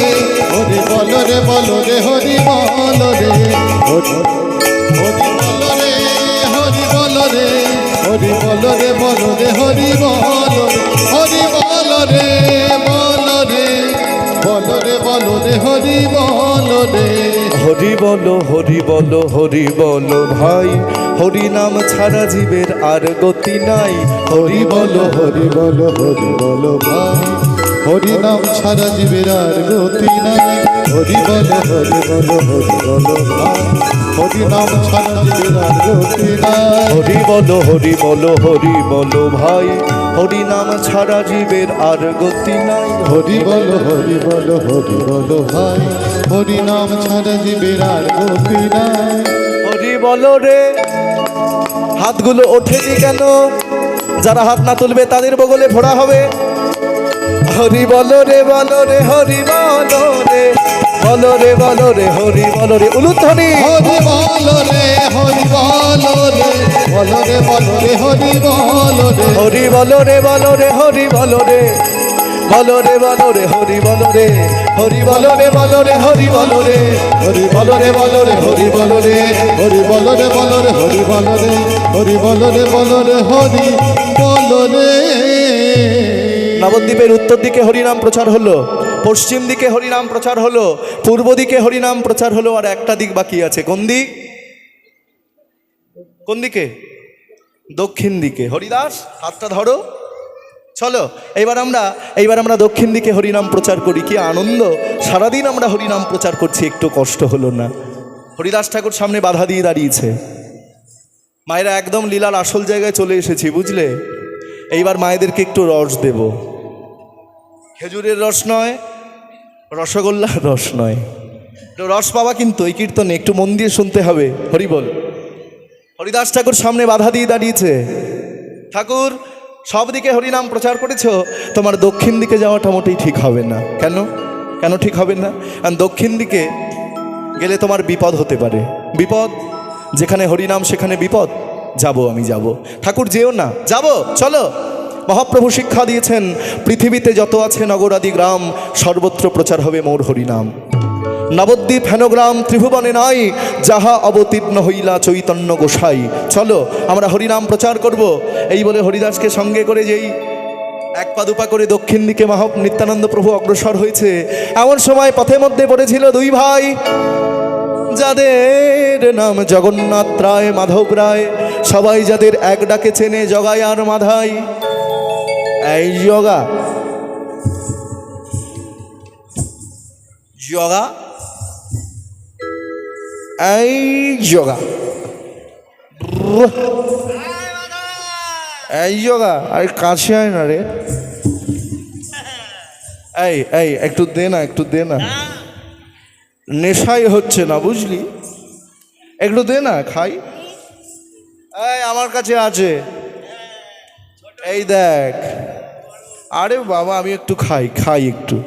Speaker 2: হরি বল রে, বল রে, হরি বল রে। হরি বল রে, হরি বল রে, হরি বল রে, বল রে, হরি বল রে। হরি বল রে, বল রে, বল রে, বল রে, হরি বল রে।
Speaker 1: হরি বলো, হরি বলো, হরি বলো ভাই, হরি নাম ছাড়া জীবের আর গতি নাই। হরি বলো,
Speaker 2: হরি বল, হরি বল ভাই, হরি নাম ছাড়া জীবের আর গতি নাই। হরি বল, হরি বল, হরি বল ভাই, হরি নাম ছাড়া জীবের আর গতি নাই।
Speaker 1: হরি বলো, হরি বলো, হরি বলো ভাই, হরি নাম ছাড়া জীবের আর গতি নাই।
Speaker 2: হরি বল, হরি বল, হরি বল ভাই, হরি নাম ছাড়া জীবের আর গতি নাই।
Speaker 1: হরি বলো রে। হাতগুলো ওঠেনি কেন? যারা হাত না তুলবে তাদের বগলে ফোড়া হবে। হরি বলো রে, বলো রে, হরি বলো রে, বলো রে, বলো রে, হরি বলো রে, উলুধ্বনি।
Speaker 2: হরি বল রে, হরি বল রে, বল রে, বল রে, হরি বল রে।
Speaker 1: হরি বলো রে, বলো রে, হরি বলো রে, বলো রে, বলো রে, হরি বলো রে, হরি বলো রে, বলো রে, হরি বলো রে,
Speaker 2: হরি বল রে, বল রে, হরি বল রে, হরি বল রে, বল রে, হরি বল রে, হরি বল রে, বল রে, হরি বল রে।
Speaker 1: নবদ্বীপের উত্তর দিকে হরিনাম প্রচার হলো, পশ্চিম দিকে হরিনাম প্রচার হলো, পূর্ব দিকে হরিনাম প্রচার হলো, আর একটা দিক বাকি আছে। কোন দিক? কোন দিকে? দক্ষিণ দিকে। হরিদাস, হাতটা ধরো, চলো এইবার আমরা দক্ষিণ দিকে হরিনাম প্রচার করি। কি আনন্দ, সারাদিন আমরা হরিনাম প্রচার করছি, একটু কষ্ট হলো না। হরিদাস ঠাকুর সামনে বাধা দিয়ে দাঁড়িয়েছে। মায়েরা একদম লীলার আসল জায়গায় চলে এসেছি, বুঝলে? এইবার মায়েদেরকে একটু রস দেব। খেজুরের রস নয়, রসগোল্লার রস নয়, একটু রস পাওয়া কিন্তু এই কীর্তনে একটু মন দিয়ে শুনতে হবে। হরি বল। হরিদাস ঠাকুর সামনে বাধা দিয়ে দাঁড়িয়েছে। ঠাকুর, সব দিকে হরিনাম প্রচার করেছ, তোমার দক্ষিণ দিকে যাওয়াটা মোটেই ঠিক হবে না। কেন কেন ঠিক হবে না? কারণ দক্ষিণ দিকে গেলে তোমার বিপদ হতে পারে। বিপদ? যেখানে হরিনাম সেখানে বিপদ। আমি যাব। ঠাকুর যেও না। যাব, চলো। মহাপ্রভু শিক্ষা দিয়েছেন, পৃথিবীতে যত আছে নগরাদি গ্রাম, সর্বত্র প্রচার হবে মোর হরিনাম। নবদ্বীপ হেনগ্রাম ত্রিভুবনে নাই, যাহা অবতীর্ণ হইলা চৈতন্য গোসাই। চলো আমরা হরিনাম প্রচার করব। এই বলে হরিদাসকে সঙ্গে করে যেই এক পা দুপা করে দক্ষিণ দিকে নিত্যানন্দ প্রভু অগ্রসর হয়েছে, এমন সময় পথের মধ্যে পড়েছিল দুই ভাই, যাদের নাম জগন্নাথ রায়, মাধব রায়। সবাই যাদের এক ডাকে চেনে, জগাই আর মাধাই। এই জগা জগা এই জগা এই জগা, আর কাছে আয় না রে। এই এই একটু দে না, একটু দে না, নেশাই হচ্ছে না, বুঝলি? একটু দে না, খাই। এই আমার কাছে আছে, এই দেখ। আরে বাবা, আমি একটু খাই একটু।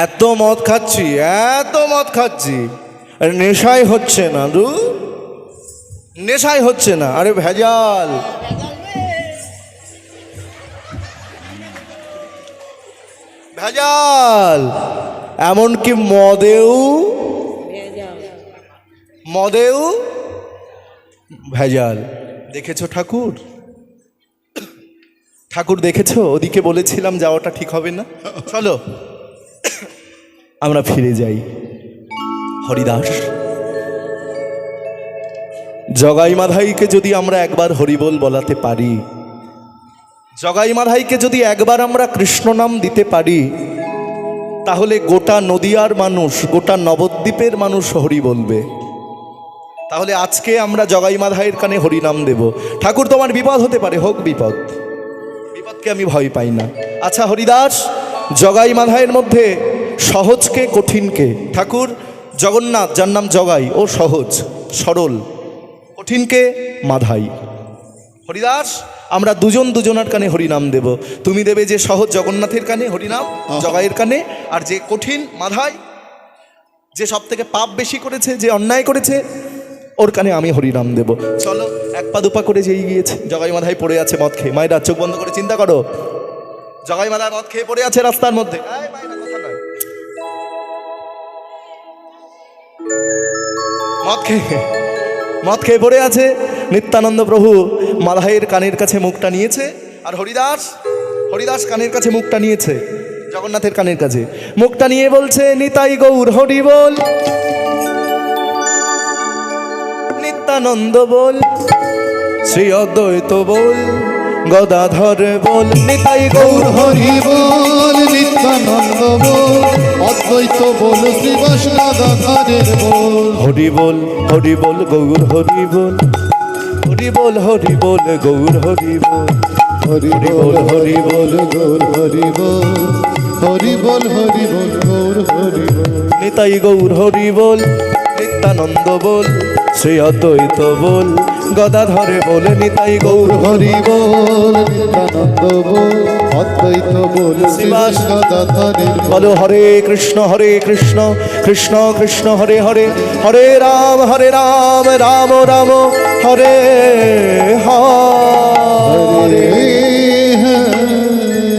Speaker 1: এত মদ খাচ্ছি, আরে নেশাই হচ্ছে না, নেশাই হচ্ছে না। আরে ভেজাল, ভেজাল, এমনকি মদেও ভেজাল। দেখেছো ঠাকুর? দেখেছো? ওদিকে বলেছিলাম যাওয়াটা ঠিক হবে না। চলো আমরা ফিরে যাই। হরিদাস, জগাই মাধাইকে যদি আমরা একবার হরিবোল বলাতে পারি, জগাই মাধাইকে যদি একবার আমরা কৃষ্ণ নাম দিতে পারি, তাহলে গোটা নদিয়ার মানুষ, গোটা নবদ্বীপের মানুষ হরি বলবে। তাহলে আজকে আমরা জগাই মাধাইয়ের কানে হরিনাম দেব। ঠাকুর, তোমার বিপদ হতে পারে, হোক বিপদ, বিপদকে আমি ভয় পাই না। আচ্ছা হরিদাস, জগাই মাধাইয়ের মধ্যে সহজকে কঠিনকে? ঠাকুর, জগন্নাথ যার নাম জগাই, ও সহজ সরল, কঠিনকে মাধাই। হরিদাস, আমরা দুজনার কানে হরিনাম দেব। তুমি দেবে যে সহজ জগন্নাথের কানে হরিনাম, জগাইয়ের কানে, আর যে কঠিন মাধাই, যে সব থেকে পাপ বেশি করেছে, যে অন্যায় করেছে, ওর কানে আমি হরিনাম দেব। চলো, এক পা দুপা করে যেই গিয়েছে, জগাই মাধাই পড়ে আছে মদ খেয়ে। মায়েরা চোখ বন্ধ করে চিন্তা করো, জগাই মাধাই মদ খেয়ে পড়ে আছে রাস্তার মধ্যে। মদ খেয়ে পড়ে আছে। নিত্যানন্দ প্রভু মাধাইয়ের কানের কাছে মুখটা নিয়েছে, আর হরিদাস কানের কাছে মুখটা নিয়েছে, জগন্নাথের কানের কাছে মুখটা নিয়ে বলছে, নিতাই গৌর হরি বল, নিত্যানন্দ বল, শ্রী অদ্বৈত বল, গদাধর বল। নিতাই গৌর হরি
Speaker 2: বল, নিত্যানন্দ বল, অদ্বৈত বল, শ্রী বৈষ্ণবধারের বল।
Speaker 1: হরি বল গৌর হরি বল, হরি বল গৌর হরি বল,
Speaker 2: হরি বল গৌর হরি বল, হরি বল গৌর হরি বল।
Speaker 1: নিতাই গৌর হরি বল, নিত্যানন্দ বল, শ্রী অদ্বৈত বল, গদাধরে বল। নিতাই গৌর হরি বল,
Speaker 2: নিত্যানন্দ বল, অদ্বৈত বল, শ্রী বৈষ্ণবধারের বল।
Speaker 1: বলো হরে কৃষ্ণ কৃষ্ণ কৃষ্ণ হরে হরে, হরে রাম রাম রাম হরে হরে।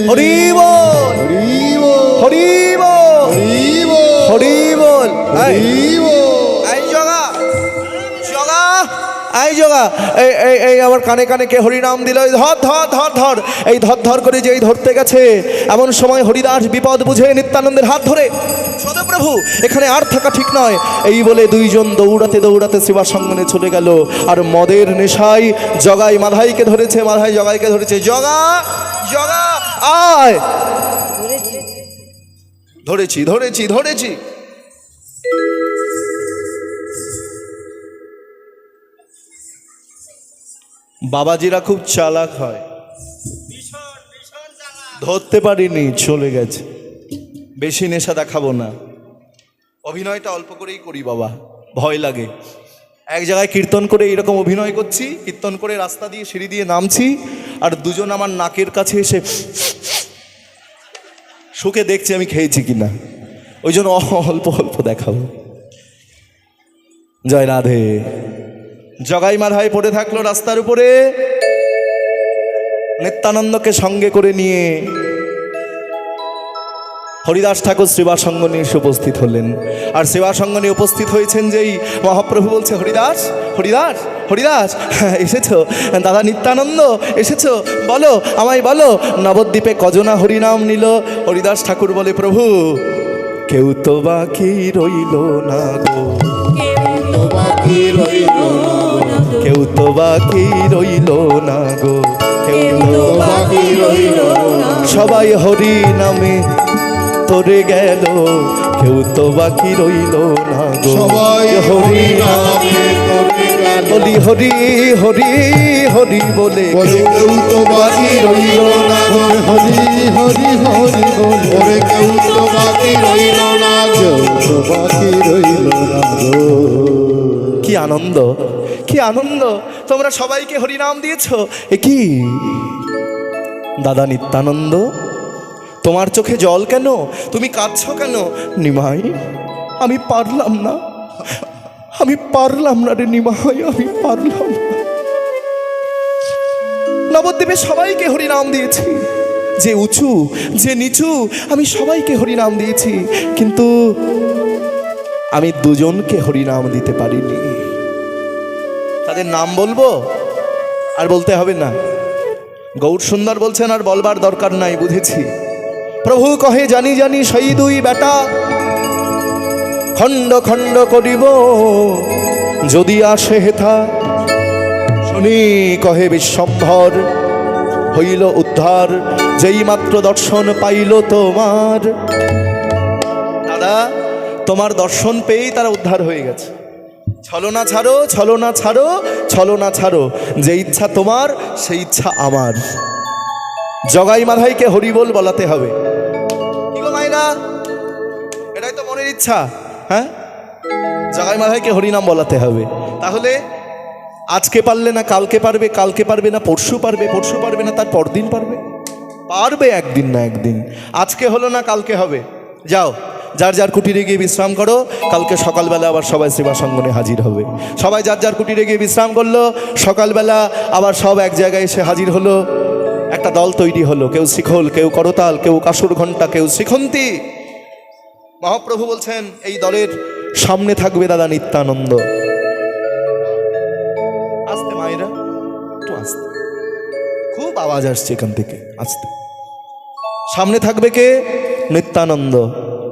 Speaker 1: হরি বল, হরি বল, হরি বল। এই জগা, এই জগা, এই আমার কানে কানে কে হরিনাম দিল, এই ধর ধর ধর ধর, এই ধর ধর করে যেই ধরতে গেছে এমন সময় হরিদাস বিপদ বুঝে নিত্যানন্দের হাত ধরে, সদাপ্রভু এখানে আর থাকা ঠিক নয়, এই বলে দুইজন দৌড়াতে দৌড়াতে সেবাসঙ্গনে চলে গেল। আর মদের নেশায় জগাই মাধাইকে ধরেছে, মাধাই জগাইকে ধরেছে, জগা জগা আয়, ধরেছি ধরেছি ধরেছি। বাবাজিরা খুব চালাক হয়, ধরতে পারিনি, চলে গেছে। বেশি নেশা দেখাবো না, অভিনয়টা অল্প করেই করি বাবা, ভয় লাগে। এক জায়গায় কীর্তন করে এরকম অভিনয় করছি, কীর্তন করে রাস্তা দিয়ে সিঁড়ি দিয়ে নামছি, আর দুজন আমার নাকের কাছে এসে শুকে দেখছে আমি খেয়েছি কিনা, ওই জন্য অল্প অল্প দেখাবো। জয় রাধে। জগাই মাধাই পড়ে থাকলো রাস্তার উপরে, নিত্যানন্দকে সঙ্গে করে নিয়ে হরিদাস ঠাকুর সেবাসঙ্গনে এসে উপস্থিত হলেন। আর সেবাসঙ্গনে উপস্থিত হয়েছেন যেই মহাপ্রভু বলছে, হরিদাস হরিদাস হরিদাস এসেছো, দাদা নিত্যানন্দ এসেছো, বলো আমায় বলো নবদ্বীপে কজনা হরিনাম নিল। হরিদাস ঠাকুর বলে, প্রভু কেউ তো বাকি রইল না গো,
Speaker 2: বাকি রইল
Speaker 1: কেউ তো বাকি রইল না গো, কেউ তো
Speaker 2: বাকি রইল
Speaker 1: সবাই হরি নামে তোরে গেল, কেউ তো বাকি রইল না গো,
Speaker 2: সবাই হরি নামে করে গেল।
Speaker 1: হরি হরি হরি হরি বলে
Speaker 2: বলে কেউ তো বাকি রইল না গো, হরি হরি হরি বলে কেউ তো বাকি রইল না গো, তো বাকি রইল না গো।
Speaker 1: কি আনন্দ, কি আনন্দ, তোমরা সবাইকে হরিনাম দিয়েছো। এ কি দাদা নিত্যানন্দ, তোমার চোখে জল কেন, তুমি কাঁদছো কেন? নিমাই আমি পারলাম না, আমি পারলাম না রে নিমাই, আমি পারলাম না। নবদ্বীপে সবাইকে হরিনাম দিয়েছি, যে উঁচু যে নিচু আমি সবাইকে হরিনাম দিয়েছি, কিন্তু আমি দুজনকে হরিনাম দিতে পারিনি। তাদের নাম বলবো আর বলতে হবে না, গৌর সুন্দর বলছেন আর বলবার দরকার নাই, বুঝেছি। প্রভু কহে জানি জানি সেই দুই বেটা, খণ্ড খণ্ড করিব যদি আসে হেথা, শুনি কহে বিশ্বম্ভর হইল উদ্ধার, যেই মাত্র দর্শন পাইল তোমার। দাদা তোমার দর্শন পেয়েই তারা উদ্ধার হয়ে গেছে। ছলনা ছাড়ো ছলনা ছাড়ো ছলনা ছাড়ো, যে ইচ্ছা তোমার সেই ইচ্ছা আমার। জগাই মাধাইকে হরিবোল বলাতে হবে। কি গো মাইনা, এটাই তো মনের ইচ্ছা। হ্যাঁ, জগাই মাধাইকে হরিনাম বলাতে হবে। তাহলে আজকে পারলে না কালকে পারবে, কালকে পারবে না পরশু পারবে, পরশু পারবে না তার পরদিন পারবে, পারবে একদিন না একদিন। আজকে হলো না কালকে হবে। যাও যার যার কুটিরে গিয়ে বিশ্রাম করো, কালকে সকালবেলা আবার সবাই সেবাসঙ্গনে হাজির হবে। সবাই যার যার কুটিরে গিয়ে বিশ্রাম করলো, সকালবেলা আবার সব এক জায়গায় এসে হাজির হলো। একটা দল তৈরি হলো, কেউ শিখল, কেউ করতাল, কেউ কাসুর ঘণ্টা, কেউ শিখন্তি। মহাপ্রভু বলছেন এই দলের সামনে থাকবে দাদা নিত্যানন্দ। আসতে মায়েরা, একটু আসতে, খুব আওয়াজ আসছে এখান থেকে, আসতে। সামনে থাকবে কে? নিত্যানন্দ।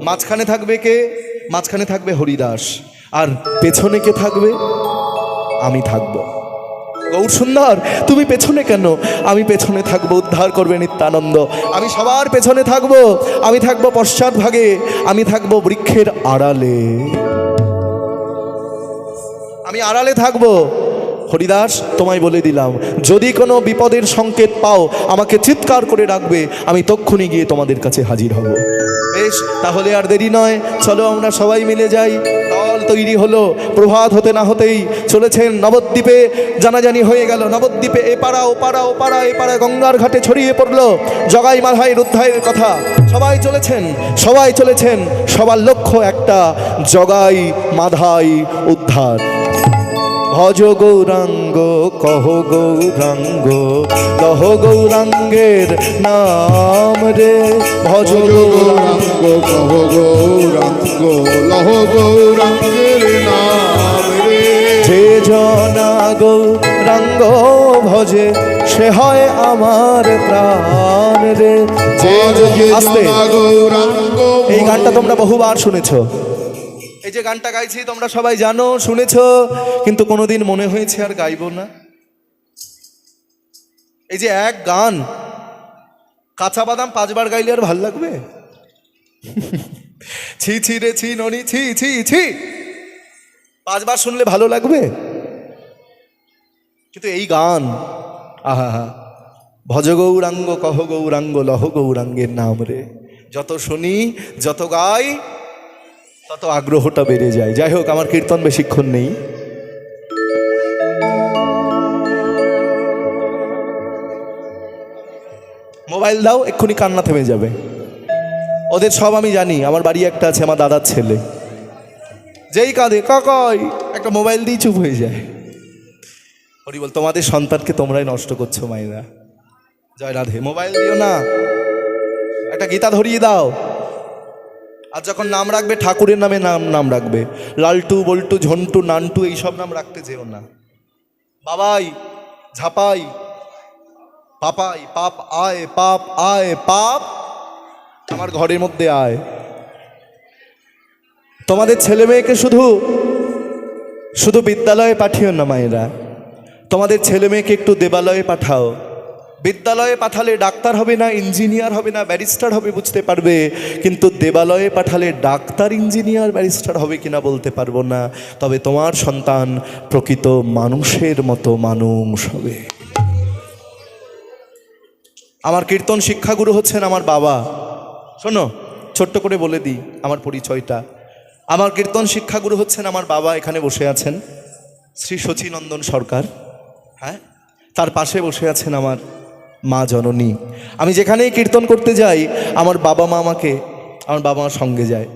Speaker 1: মাঝখানে থাকবে কে? মাঝখানে থাকবে হরিদাস। আর পেছনে কে থাকবে? আমি থাকবো। গৌর সুন্দর তুমি পেছনে কেন? আমি পেছনে থাকবো, উদ্ধার করবে নিত্যানন্দ। আমি সবার পেছনে থাকবো, আমি থাকবো পশ্চাৎ ভাগে, আমি থাকবো বৃক্ষের আড়ালে, আমি আড়ালে থাকবো। হরিদাস তোমায় বলে দিলাম, যদি কোনো বিপদের সংকেত পাও আমাকে চিৎকার করে ডাকবে, আমি তক্ষুনি গিয়ে তোমাদের কাছে হাজির হব। বেশ, তাহলে আর দেরি নয়, চলো আমরা সবাই মিলে যাই। দল তৈরি হলো, প্রভাত হতে না হতেই চলেছেন নবদ্বীপে। জানাজানি হয়ে গেল নবদ্বীপে, এপাড়া ওপাড়া, ওপাড়া এপাড়া গঙ্গার ঘাটে ছড়িয়ে পড়লো জগাই মাধাইয়ের উদ্ধারের কথা। সবাই চলেছেন, সবাই চলেছেন, সবার লক্ষ্য একটা, জগাই মাধাই উদ্ধার। ভজ গৌরাঙ্গ কহ গৌরাঙ্গ, লহ গৌরাঙ্গের নাম রে। ভজ
Speaker 2: গৌরাঙ্গ কহ গৌরাঙ্গ, লহ গৌরাঙ্গের নাম রে।
Speaker 1: যে জনা গৌরাঙ্গ ভজে সে হয় আমার প্রাণ রে। আস্তে,
Speaker 2: গৌরাঙ্গ
Speaker 1: এই গানটা তোমরা বহুবার শুনেছো। এই যে গানটা গাইছি তোমরা সবাই জানো, শুনেছো, কিন্তু কোনোদিন মনে হয়েছে আর গাইবো না। এই যে এক গান কাঁচা বাদাম 5 বার গাইলে আর ভাল লাগবে? ছি ছি রে ছি ননি ছি ছি ছি 5 বার শুনলে ভালো লাগবে? কিন্তু এই গান, আহা হা, ভজ গৌরাঙ্গ কহ গৌরাঙ্গ লহ গৌরাঙ্গের নাম রে, যত শুনি যত গাই তত আগ্রহটা বেড়ে যায়। যাই হোক, আমার কীর্তন বেশিক্ষণ নেই। মোবাইল দাও, এক্ষুনি কান্না থেমে যাবে। ওদের সব আমি জানি। আমার বাড়ি একটা আছে, আমার দাদার ছেলে, যেই কাঁদে কাকাই একটা মোবাইল দিয়ে চুপ হয়ে যায়। হরি বল, তোমাদের সন্তানকে তোমরাই নষ্ট করছো মায়েরা। জয় রাধে। মোবাইল দিও না, একটা গীতা ধরিয়ে দাও। আর যখন নাম রাখবে ঠাকুরের নামে নাম রাখবে। লালটু বল্টু ঝন্টু নান্টু এইসব নাম রাখতে যেও না। বাবাই ঝাপাই পাপাই পাপ আয় পাপ আয় পাপ আমার ঘরের মধ্যে আয়। তোমাদের ছেলে মেয়েকে শুধু শুধু বিদ্যালয়ে পাঠিও না মায়েরা, তোমাদের ছেলে মেয়েকে একটু দেবালয়ে পাঠাও। বিদ্যালয়ে পাঠালে ডাক্তার হবে না, ইঞ্জিনিয়ার হবে না, ব্যারিস্টার হবে বুঝতে পারবে, কিন্তু দেবালয়ে পাঠালে ডাক্তার ইঞ্জিনিয়ার ব্যারিস্টার হবে কিনা বলতে পারবো না। তবে তোমার সন্তান প্রকৃত মানুষের মতো মানুষ হবে। আমার কীর্তন শিক্ষাগুরু হচ্ছেন আমার বাবা। শোনো, ছোট্ট করে বলে দিই আমার পরিচয়টা। আমার কীর্তন শিক্ষাগুরু হচ্ছেন আমার বাবা। এখানে বসে আছেন শ্রী শচীনন্দন সরকার, হ্যাঁ, তার পাশে বসে আছেন আমার মা জননী। আমি যেখানেই কীর্তন করতে যাই আমার বাবা মা আমার সঙ্গে যায়।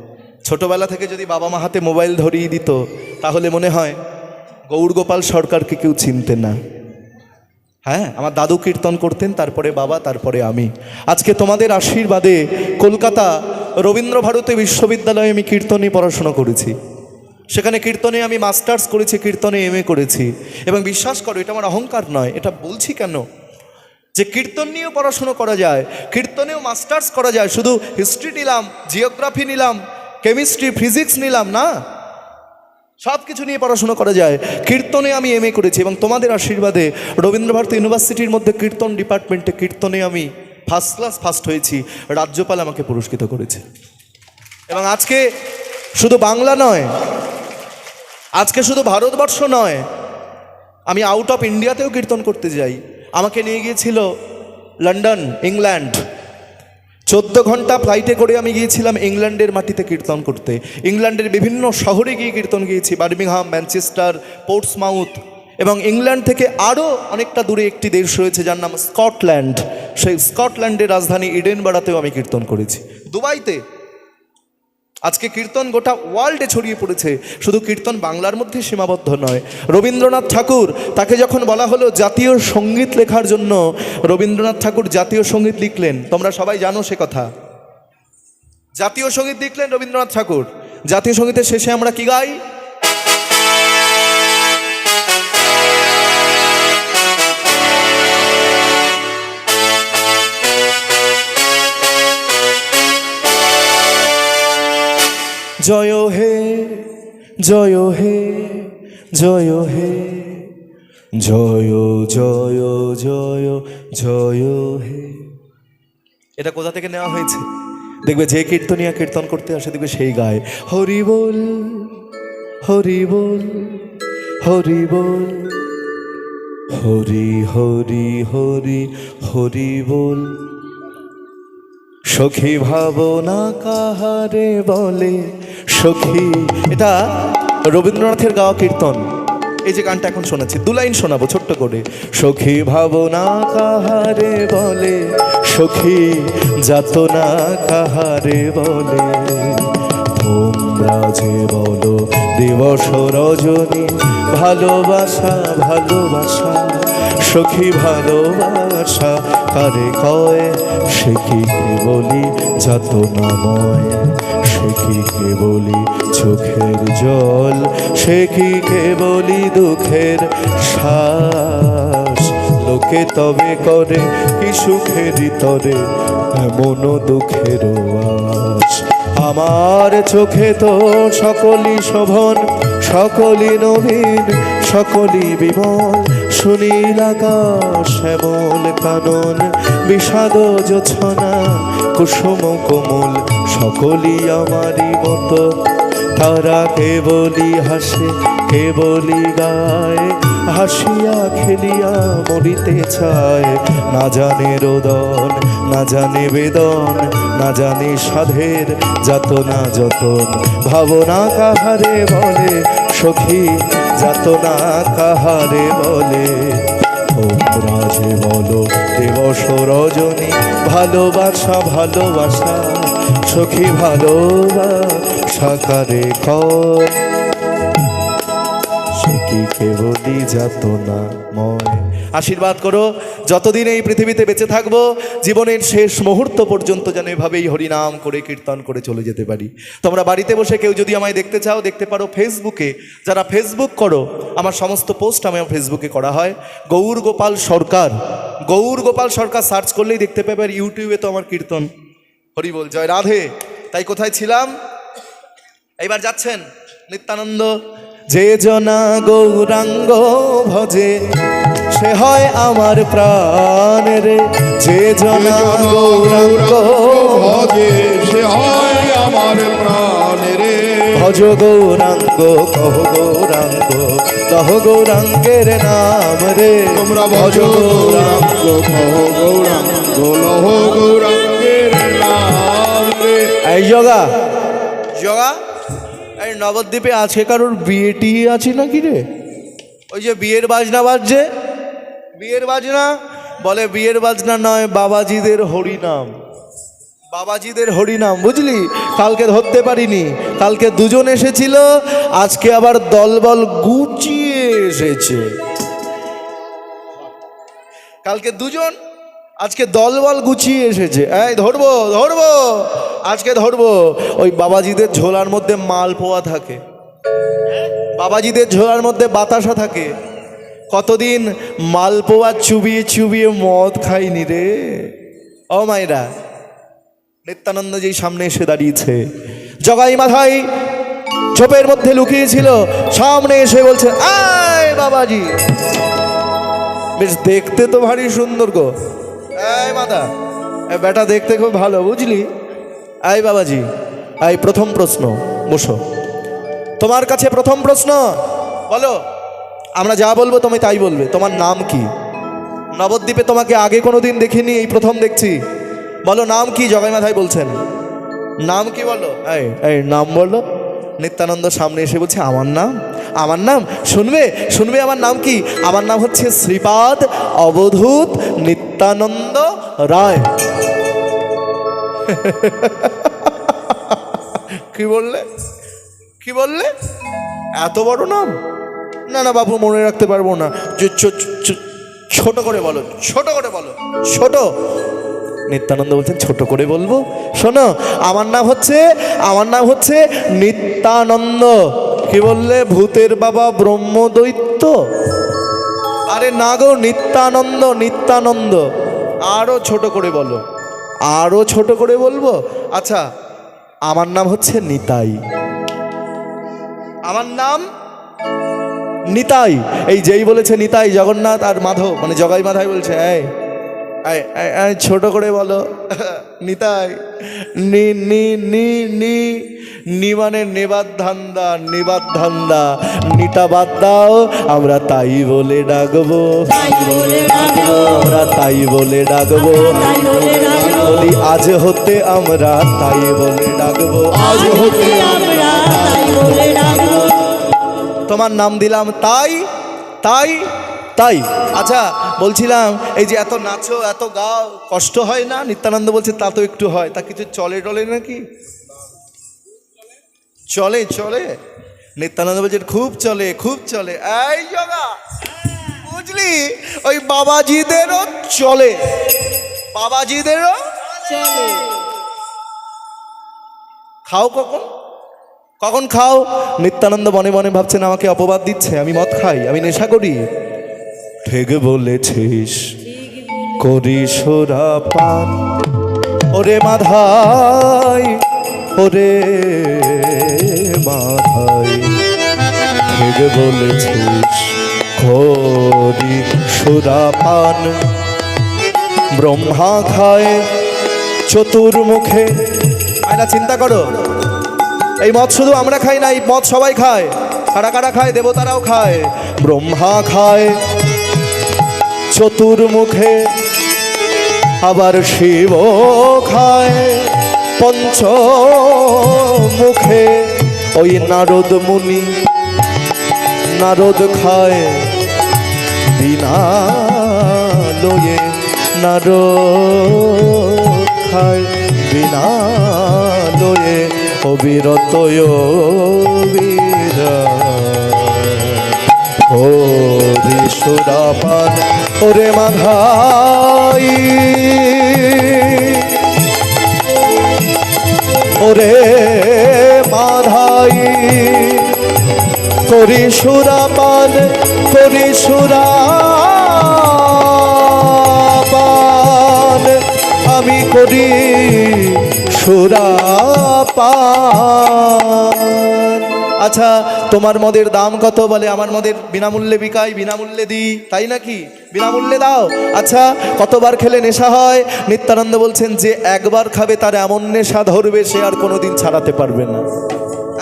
Speaker 1: ছোটবেলা থেকে যদি বাবা মা হাতে মোবাইল ধরিয়ে দিত তাহলে মনে হয় গৌরগোপাল সরকারকে কেউ চিনতেন না। হ্যাঁ, আমার দাদু কীর্তন করতেন, তারপরে বাবা, তারপরে আমি। আজকে তোমাদের আশীর্বাদে কলকাতা রবীন্দ্রভারতী বিশ্ববিদ্যালয়ে আমি কীর্তনে পড়াশোনা করেছি। সেখানে কীর্তনে আমি মাস্টার্স করেছি, কীর্তনে MA করেছি। এবং বিশ্বাস করো, এটা আমার অহংকার নয়। এটা বলছি কেন, যে কীর্তন নিয়েও পড়াশুনো করা যায়, কীর্তনেও মাস্টার্স করা যায়। শুধু হিস্ট্রি নিলাম, জিওগ্রাফি নিলাম, কেমিস্ট্রি, ফিজিক্স নিলাম না, সব কিছু নিয়ে পড়াশোনা করা যায়। কীর্তনে আমি MA করেছি এবং তোমাদের আশীর্বাদে রবীন্দ্রভারতী ইউনিভার্সিটির মধ্যে কীর্তন ডিপার্টমেন্টে কীর্তনে আমি ফার্স্ট ক্লাস ফার্স্ট হয়েছি। রাজ্যপাল আমাকে পুরস্কৃত করেছে। এবং আজকে শুধু বাংলা নয়, আজকে শুধু ভারতবর্ষ নয়, আমি আউট অফ ইন্ডিয়াতেও কীর্তন করতে যাই। আমাকে নিয়ে গিয়েছিল লন্ডন, ইংল্যান্ড। 14 ঘন্টা ফ্লাইটে করে আমি গিয়েছিলাম ইংল্যান্ডের মাটিতে কীর্তন করতে। ইংল্যান্ডের বিভিন্ন শহরে গিয়ে কীর্তন গিয়েছি, বার্মিংহাম, ম্যানচেস্টার, পোর্টসমাউথ। এবং ইংল্যান্ড থেকে আরও অনেকটা দূরে একটি দেশ রয়েছে যার নাম স্কটল্যান্ড। সেই স্কটল্যান্ডের রাজধানী ইডেনবারাতেও আমি কীর্তন করেছি, দুবাইতে। আজকে কীর্তন গোটা ওয়ার্ল্ডে ছড়িয়ে পড়েছে। শুধু কীর্তন বাংলার মধ্যে সীমাবদ্ধ নয়। রবীন্দ্রনাথ ঠাকুর, তাকে যখন বলা হলো জাতীয় সঙ্গীত লেখার জন্য, রবীন্দ্রনাথ ঠাকুর জাতীয় সঙ্গীত লিখলেন। তোমরা সবাই জানো সে কথা। জাতীয় সঙ্গীত লিখলেন রবীন্দ্রনাথ ঠাকুর। জাতীয় সঙ্গীতের শেষে আমরা কি গাই? জয় হে জয় হে জয় হে জয় জয় জয় জয় হে। এটা কোথা থেকে নেওয়া হয়েছে? দেখবে যে কীর্তনিয়া কীর্তন করতে আসে দেখবে সেই গায় হরি বল হরি বল হরি বল হরি হরি হরি হরি বল। সখী ভাবনা কাহারে বলে সখী, এটা রবীন্দ্রনাথের গাওয়া কীর্তন। এই যে গানটা এখন শোনাচ্ছি, 2 লাইন শোনাবো ছোট্ট করে। সখী ভাবনা কাহারে বলে সখী যাতনা কাহারে বলে, তোমরা যে বলো দিবস রজনী ভালোবাসা ভালোবাসা, সখী ভালোবাসা কারে কয়, সে কি কেবলি যাতনাময়, সে কি কেবলি চোখের জল, সে কি কেবলি দুঃখের শ্বাস। লোকে তবে করে কি সুখের তরে এমন দুঃখের আশ। আমার চোখে তো সকলই শোভন, সকলই নবীন, সকলই বিমল, সুনীল আকাশ শ্যামল কানন, বিষাদ জোছনা কুসুম কোমল, সকলই আমারই মতো। তারা কেবলই হাসে কেবলই গায়, হাসিয়া খেলিয়া মরিতে চায়। না জানে রোদন না জানে বেদন, না জানে সাধের যাতনা যতন। ভাবনা কাহারে বলে সখী, যাতনা কাহারে বলে। তোমরা যে বলো দিবস রজনী, ভালোবাসা ভালোবাসা সখী ভালোবাসা কারে কয়, সে কি কেবলই যাতনাময়। আশীর্বাদ করো যতদিন এই পৃথিবীতে বেঁচে থাকবো, জীবনের শেষ মুহূর্ত পর্যন্ত যেন এভাবেই হরিনাম করে কীর্তন করে চলে যেতে পারি। তোমরা বাড়িতে বসে কেউ যদি আমায় দেখতে চাও, দেখতে পারো ফেসবুকে। যারা ফেসবুক করো, আমার সমস্ত পোস্ট আমার ফেসবুকে করা হয়। গৌর গোপাল সরকার, গৌর গোপাল সরকার সার্চ করলেই দেখতে পাবে। আর ইউটিউবে তো আমার কীর্তন, হরি বল জয় রাধে। তাই কোথায় ছিলাম, এইবার যাচ্ছেন নিত্যানন্দ। যে জনা গৌরাঙ্গ ভজে, সে হয় আমার প্রাণ রে। যে জনা গৌরাঙ্গ
Speaker 2: ভজে, সে হয় আমার প্রাণ রে।
Speaker 1: ভজ গৌরাঙ্গ কহ গৌরাঙ্গ, কহ গৌরাঙ্গের নাম রে।
Speaker 2: তোমরা ভজ গৌরাঙ্গ কহ গৌরাঙ্গ, লহ গৌরাঙ্গের নাম রে।
Speaker 1: এই জগা জগা, এই নবদ্বীপে আজকে কারোর বিয়ে টিয়ে আছে নাকি রে? ওই যে বিয়ের বাজনা বাজছে, বিয়ের বাজনা বলে বিয়ের বাজনা নয়, বাবাজিদের হরিনাম, বাবাজিদের হরিনাম, বুঝলি? কালকে ধরতে পারিনি, কালকে দুজন এসেছিল, আজকে আবার দলবল গুছিয়ে এসেছে। কালকে দুজন, আজকে দলবল গুছিয়ে এসেছে। এই ধরবো ধরবো, আজকে ধরবো। ওই বাবাজিদের ঝোলার মধ্যে মালপোয়া থাকে, বাবাজিদের ঝোলার মধ্যে বাতাসা থাকে। কতদিন মালপোয়া চুবিয়ে চুবিয়ে মদ খাইনি রে। ও মায়েরা, নিত্যানন্দ যেই সামনে এসে দাঁড়িয়েছে, জগাই মাথায় ঝোপের মধ্যে লুকিয়েছিল, সামনে এসে বলছে আয় বাবাজি। বেশ দেখতে তো ভারী সুন্দর গো, এই মাথা বেটা দেখতে খুব ভালো, বুঝলি? আয় বাবাজি, আয় প্রথম প্রশ্ন, বসো। তোমার কাছে প্রথম প্রশ্ন, বলো। আমরা যা বলবো তুমি তাই বলবে। তোমার নাম কি? নবদ্বীপে তোমাকে আগে কোনোদিন দেখিনি, এই প্রথম দেখছি। বলো নাম কি? জগাই মাথায় বলছেন নাম কি, বলো। এই এই নাম বলো। নিত্যানন্দ সামনে এসে বলছে আমার নাম, আমার নাম শুনবে শুনবে, আমার নাম কি? আমার নাম হচ্ছে শ্রীপাদ অবধূত নিত্যানন্দ রায়। কি বললে, কি বললে? এত বড় নাম? না না বাবু, মনে রাখতে পারবো না। ছোট করে বলো, ছোট করে বলো, ছোট। নিত্যানন্দ বলছেন ছোট করে বলবো? শোনো, আমার নাম হচ্ছে নিত্যানন্দ। কি বললে? ভূতের বাবা ব্রহ্মদৈত্য? আরে না গো, নিত্যানন্দ, নিত্যানন্দ। আরো ছোট করে বলো, আরো ছোট করে বলবো? আচ্ছা, আমার নাম হচ্ছে নিতাই, আমার নাম নিতাই। এই যেই বলেছে নিতাই, জগন্নাথ আর মাধব মানে জগাই মাথায় বলছে এই ছোট করে বলো নিতাই। নি নি নি নি নি মানে নেবাদ ধান্দা, নেবাদ ধান্দা। নিটা বাদ দাও, আমরা তাই বলে ডাকবো, আমরা তাই বলে ডাকবো। বলি আজ হতে আমরা তাই বলে ডাকবো, আজ হতে আমরা তাই বলে ডাকবো। তোমার নাম দিলাম তাই, তাই, তাই। আচ্ছা বলছিলাম, এই যে এত নাচো এত গাও, কষ্ট হয় না? নিত্যানন্দ বলছে তা তো একটু হয়। তা কিছু চলে টলে নাকি? চলে চলে। নিত্যানন্দ বলছে খুব চলে, খুব চলে। এই জগা, বুঝলি, ওই বাবাজিদেরও চলে, বাবাজিদেরও
Speaker 3: চলে।
Speaker 1: খাও কখন, কখন খাও? নিত্যানন্দ মনে মনে ভাবছেন আমাকে অপবাদ দিচ্ছে, আমি মদ খাই, আমি নেশা করি। ঠিক বলেছিস, করি সোরা পান। ওরে মাধাই, ওরে মাধাই, ঠিক বলেছিস, করি সোরা পান। ব্রহ্মা খায় চতুর্মুখে। আয়না চিন্তা করো, এই মদ শুধু আমরা খাই না, এই মদ সবাই খায়। কারা কারা খায়? দেবতারাও খায়। ব্রহ্মা খায় চতুর্মুখে, আবার শিব খায় পঞ্চমুখে। ওই নারদ মুনি, নারদ খায় বিনা লয়ে, নারদ খায় বিনা লয়ে। অবিরত হরি সুরাপান। ওরে মাধাই, ওরে মাধাই, করি সুরাপান, করি সুরাপান। আমি করি সুরাপান। আচ্ছা, তোমার মদের দাম কত? বলে আমার মদের বিনামূল্যে বিকাই, বিনামূল্যে দিই, তাই নাকি? বিনামূল্যে দাও। আচ্ছা, কতবার খেলে নেশা হয়? নিত্যানন্দ বলছেন যে একবার খাবে তার এমন নেশা ধরবে সে আর কোনোদিন ছাড়াতে পারবে না।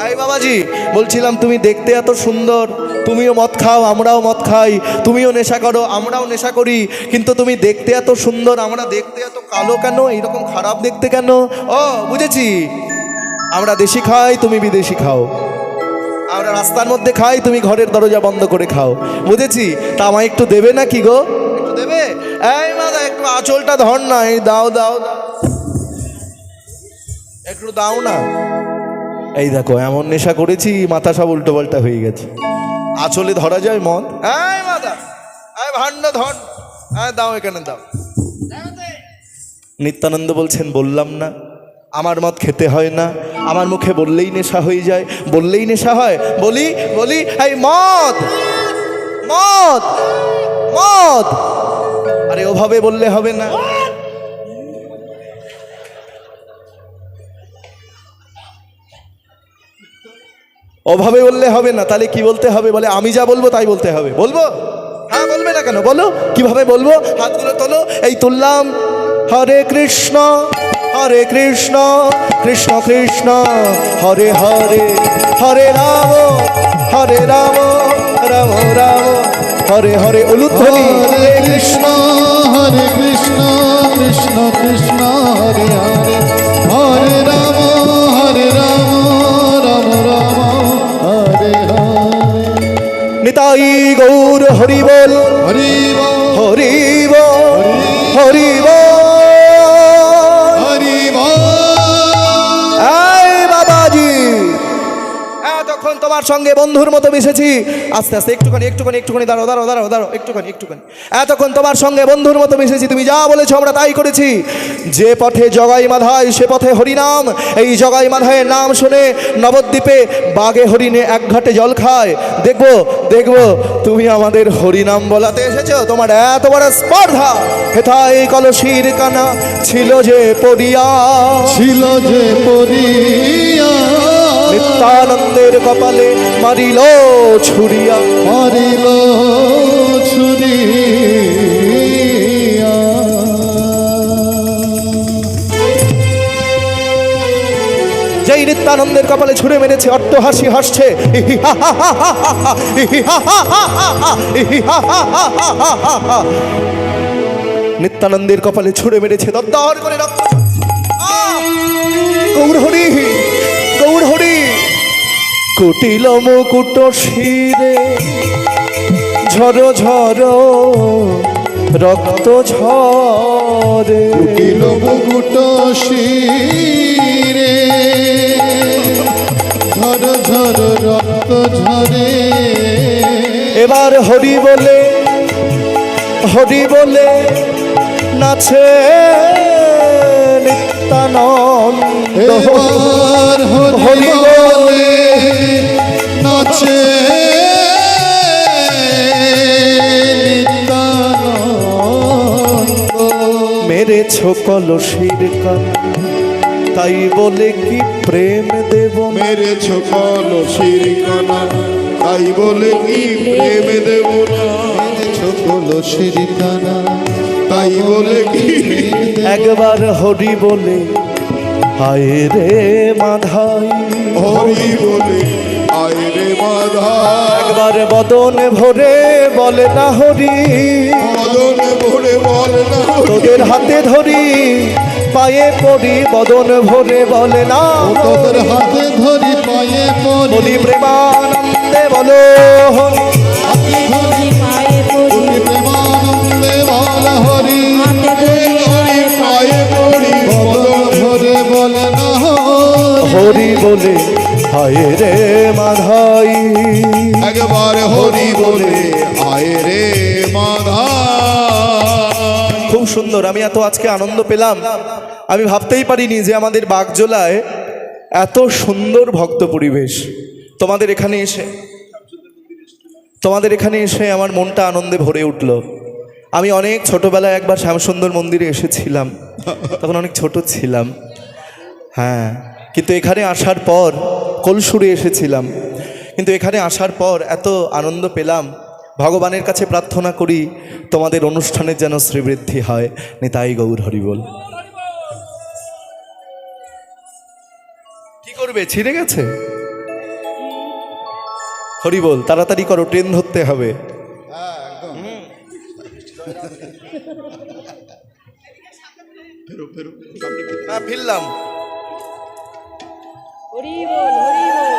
Speaker 1: এই বাবাজি, বলছিলাম তুমি দেখতে এত সুন্দর, তুমিও মদ খাও, আমরাও মদ খাই, তুমিও নেশা করো, আমরাও নেশা করি, কিন্তু তুমি দেখতে এত সুন্দর, আমরা দেখতে এত কালো কেন, এইরকম খারাপ দেখতে কেন? ও বুঝেছি, আমরা দেশি খাই, তুমি বিদেশি খাও। আমরা রাস্তার মধ্যে খাই, তুমি ঘরের দরজা বন্ধ করে খাও। বুঝেছি, তা আমায় একটু দেবে না কি গো? একটু দেবে? এই মাদা, একটু আঁচলটা ধর না, এই দাও দাও দাও, একটু দাও না। এই দেখো, এমন নেশা করেছি মাথা সব উল্টো পাল্টা হয়ে গেছে। আঁচলে ধরা যায় মদ? এই মাদা, এই ভান্ডা ধর, দাও, এখানে দাও। নিত্যানন্দ বলছেন বললাম না আমার মদ খেতে হয় না, আমার মুখে বললেই নেশা হয়ে যায়, বললেই নেশা হয়। বলি বলি, এই মদ মদ মদ। আরে ওভাবে বললে হবে না, ওভাবে বললে হবে না। তাহলে কি বলতে হবে? বলে আমি যা বলবো তাই বলতে হবে। বলবো? হ্যাঁ, বলবে না কেন? বলো কিভাবে বলবো। হাতগুলো তোলো, এই তুললাম। হরে কৃষ্ণ, হরে কৃষ্ণ, কৃষ্ণ কৃষ্ণ হরে হরে, হরে রাম, হরে রাম, রাম রাম হরে হরে। উলুধ্বনি।
Speaker 2: হরে কৃষ্ণ, হরে কৃষ্ণ, কৃষ্ণ কৃষ্ণ হরে হরে, হরে রাম, হরে রাম, রাম রাম হরে হরে।
Speaker 1: নিতাই গৌর হরি বল,
Speaker 2: হরি বল,
Speaker 1: হরি বল, হরি বল।
Speaker 2: হরি বল।
Speaker 1: এই বাবাজি, এতক্ষণ তোমার সঙ্গে বন্ধুর মতো মিশেছি। আস্তে আস্তে, একটুখানি একটুখানি একটুখানি দাঁড়াও দাঁড়াও দাঁড়াও দাঁড়াও, একটুখানি একটুখানি। এতক্ষণ তোমার সঙ্গে বন্ধুর মতো মিশেছি, তুমি যা বলেছো আমরা তাই করেছি। যে পথে জগাই মাধায় সে পথে হরিনাম। এই জগাই মাধায়ের নাম শুনে নবদ্বীপে বাঘে হরিণে এক ঘাটে জল খায়। দেখবো দেখবো তুমি আমাদের হরিনাম বলাতে এসেছো, তোমার এত বড় স্পর্ধা। হেথায় কলসির কানা ছিল যে পড়িয়া,
Speaker 2: ছিল যে পড়িয়া,
Speaker 1: নিত্যানন্দের কপালে মারিল ছুরিয়া,
Speaker 2: মারিল ছুরিয়া।
Speaker 1: যেই নিত্যানন্দের কপালে ছুঁড়ে মেরেছে, অট্ট হাসি হাসছে। নিত্যানন্দের কপালে ছুঁড়ে মেরেছে, দরদর করে রক্ত। গৌর হরি, গৌর হরি। কুটিল মুকুট শিরে, ঝড় ঝড় রক্ত ঝরে।
Speaker 2: কুটিল মুকুট শিরে, ঝর ঝর রক্ত ঝরে।
Speaker 1: এবার হরি বলে হরি বলে নাচে নিত্যানন্দ।
Speaker 2: এবার হরি বলে নাচে নিত্যানন্দ।
Speaker 1: মেরেছ কলসির কানা তাই বলে কি প্রেম দেব না?
Speaker 2: মেরেছ কলসির কানা তাই বলে কি প্রেম দেব না? মেরেছ কলসির কানা তাই বলে কি
Speaker 1: একবার হরি বলে হায় রে মাধাই,
Speaker 2: হরি বলে আয় রে মাধা।
Speaker 1: একবার বদন ভরে বলে না হরি,
Speaker 2: বদন ভরে বলে না
Speaker 1: তোদের হাতে ধরি পায়ে পড়ি, বদন ভরে বলে না
Speaker 2: তোদের হাতে ধরি পায়ে পড়ি।
Speaker 1: বলি প্রেমানন্দে বলো হরি।
Speaker 3: হাতে ধরি পায়ে পড়ি,
Speaker 2: প্রেমানন্দে বল হরি।
Speaker 3: হাতে ধরি পায়ে
Speaker 2: পায়ে পড়ি বদন ভরে বলে না
Speaker 1: হরি বলে হায় রে মাধাই।
Speaker 2: একবার হরি বলে আয় রে মাধা।
Speaker 1: খুব সুন্দর, আমি এত আজকে আনন্দ পেলাম, আমি ভাবতেই পারিনি যে আমাদের বাগজোলায় এত সুন্দর ভক্ত পরিবেশ। তোমাদের এখানে এসে আমার মনটা আনন্দে ভরে উঠল। আমি অনেক ছোটবেলায় একবার শ্যামসুন্দর মন্দিরে এসেছিলাম, তখন অনেক ছোট ছিলাম। হ্যাঁ, কিন্তু এখানে আসার পর কলসুরে এসেছিলাম, কিন্তু এখানে আসার পর এত আনন্দ পেলাম। ভগবানের কাছে প্রার্থনা করি তোমাদের অনুষ্ঠানের যেন শ্রীবৃদ্ধি হয়। নিতাই গৌর হরি বল। কি করবে, ছিঁড়ে গেছে? হরি বল, তাড়াতাড়ি করো, ট্রেন ধরতে হবে। হ্যাঁ, ফিরলাম।
Speaker 3: হরি বল, হরি বল।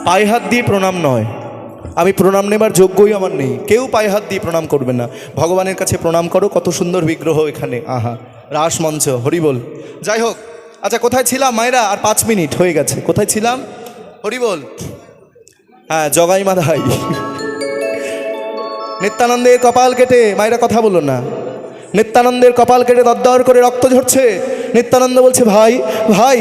Speaker 1: পায়ে হাত দিয়ে প্রণাম নয়, আমি প্রণাম নেবার যোগ্যই আমার নেই। কেউ পায়ে হাত দিয়ে প্রণাম করবে না, ভগবানের কাছে প্রণাম করো। কত সুন্দর বিগ্রহ এখানে, আহা, রাস মঞ্চ, হরি বল। যাই হোক, আচ্ছা কোথায় ছিলাম মায়েরা? আর 5 মিনিট হয়ে গেছে, কোথায় ছিলাম? হরি বল। হ্যাঁ, জগাই মাধাই নিত্যানন্দের কপাল কেটে, মায়েরা কথা বলো না, নিত্যানন্দের কপাল কেটে দরদর করে রক্ত ঝরছে। নিত্যানন্দ বলছে, ভাই ভাই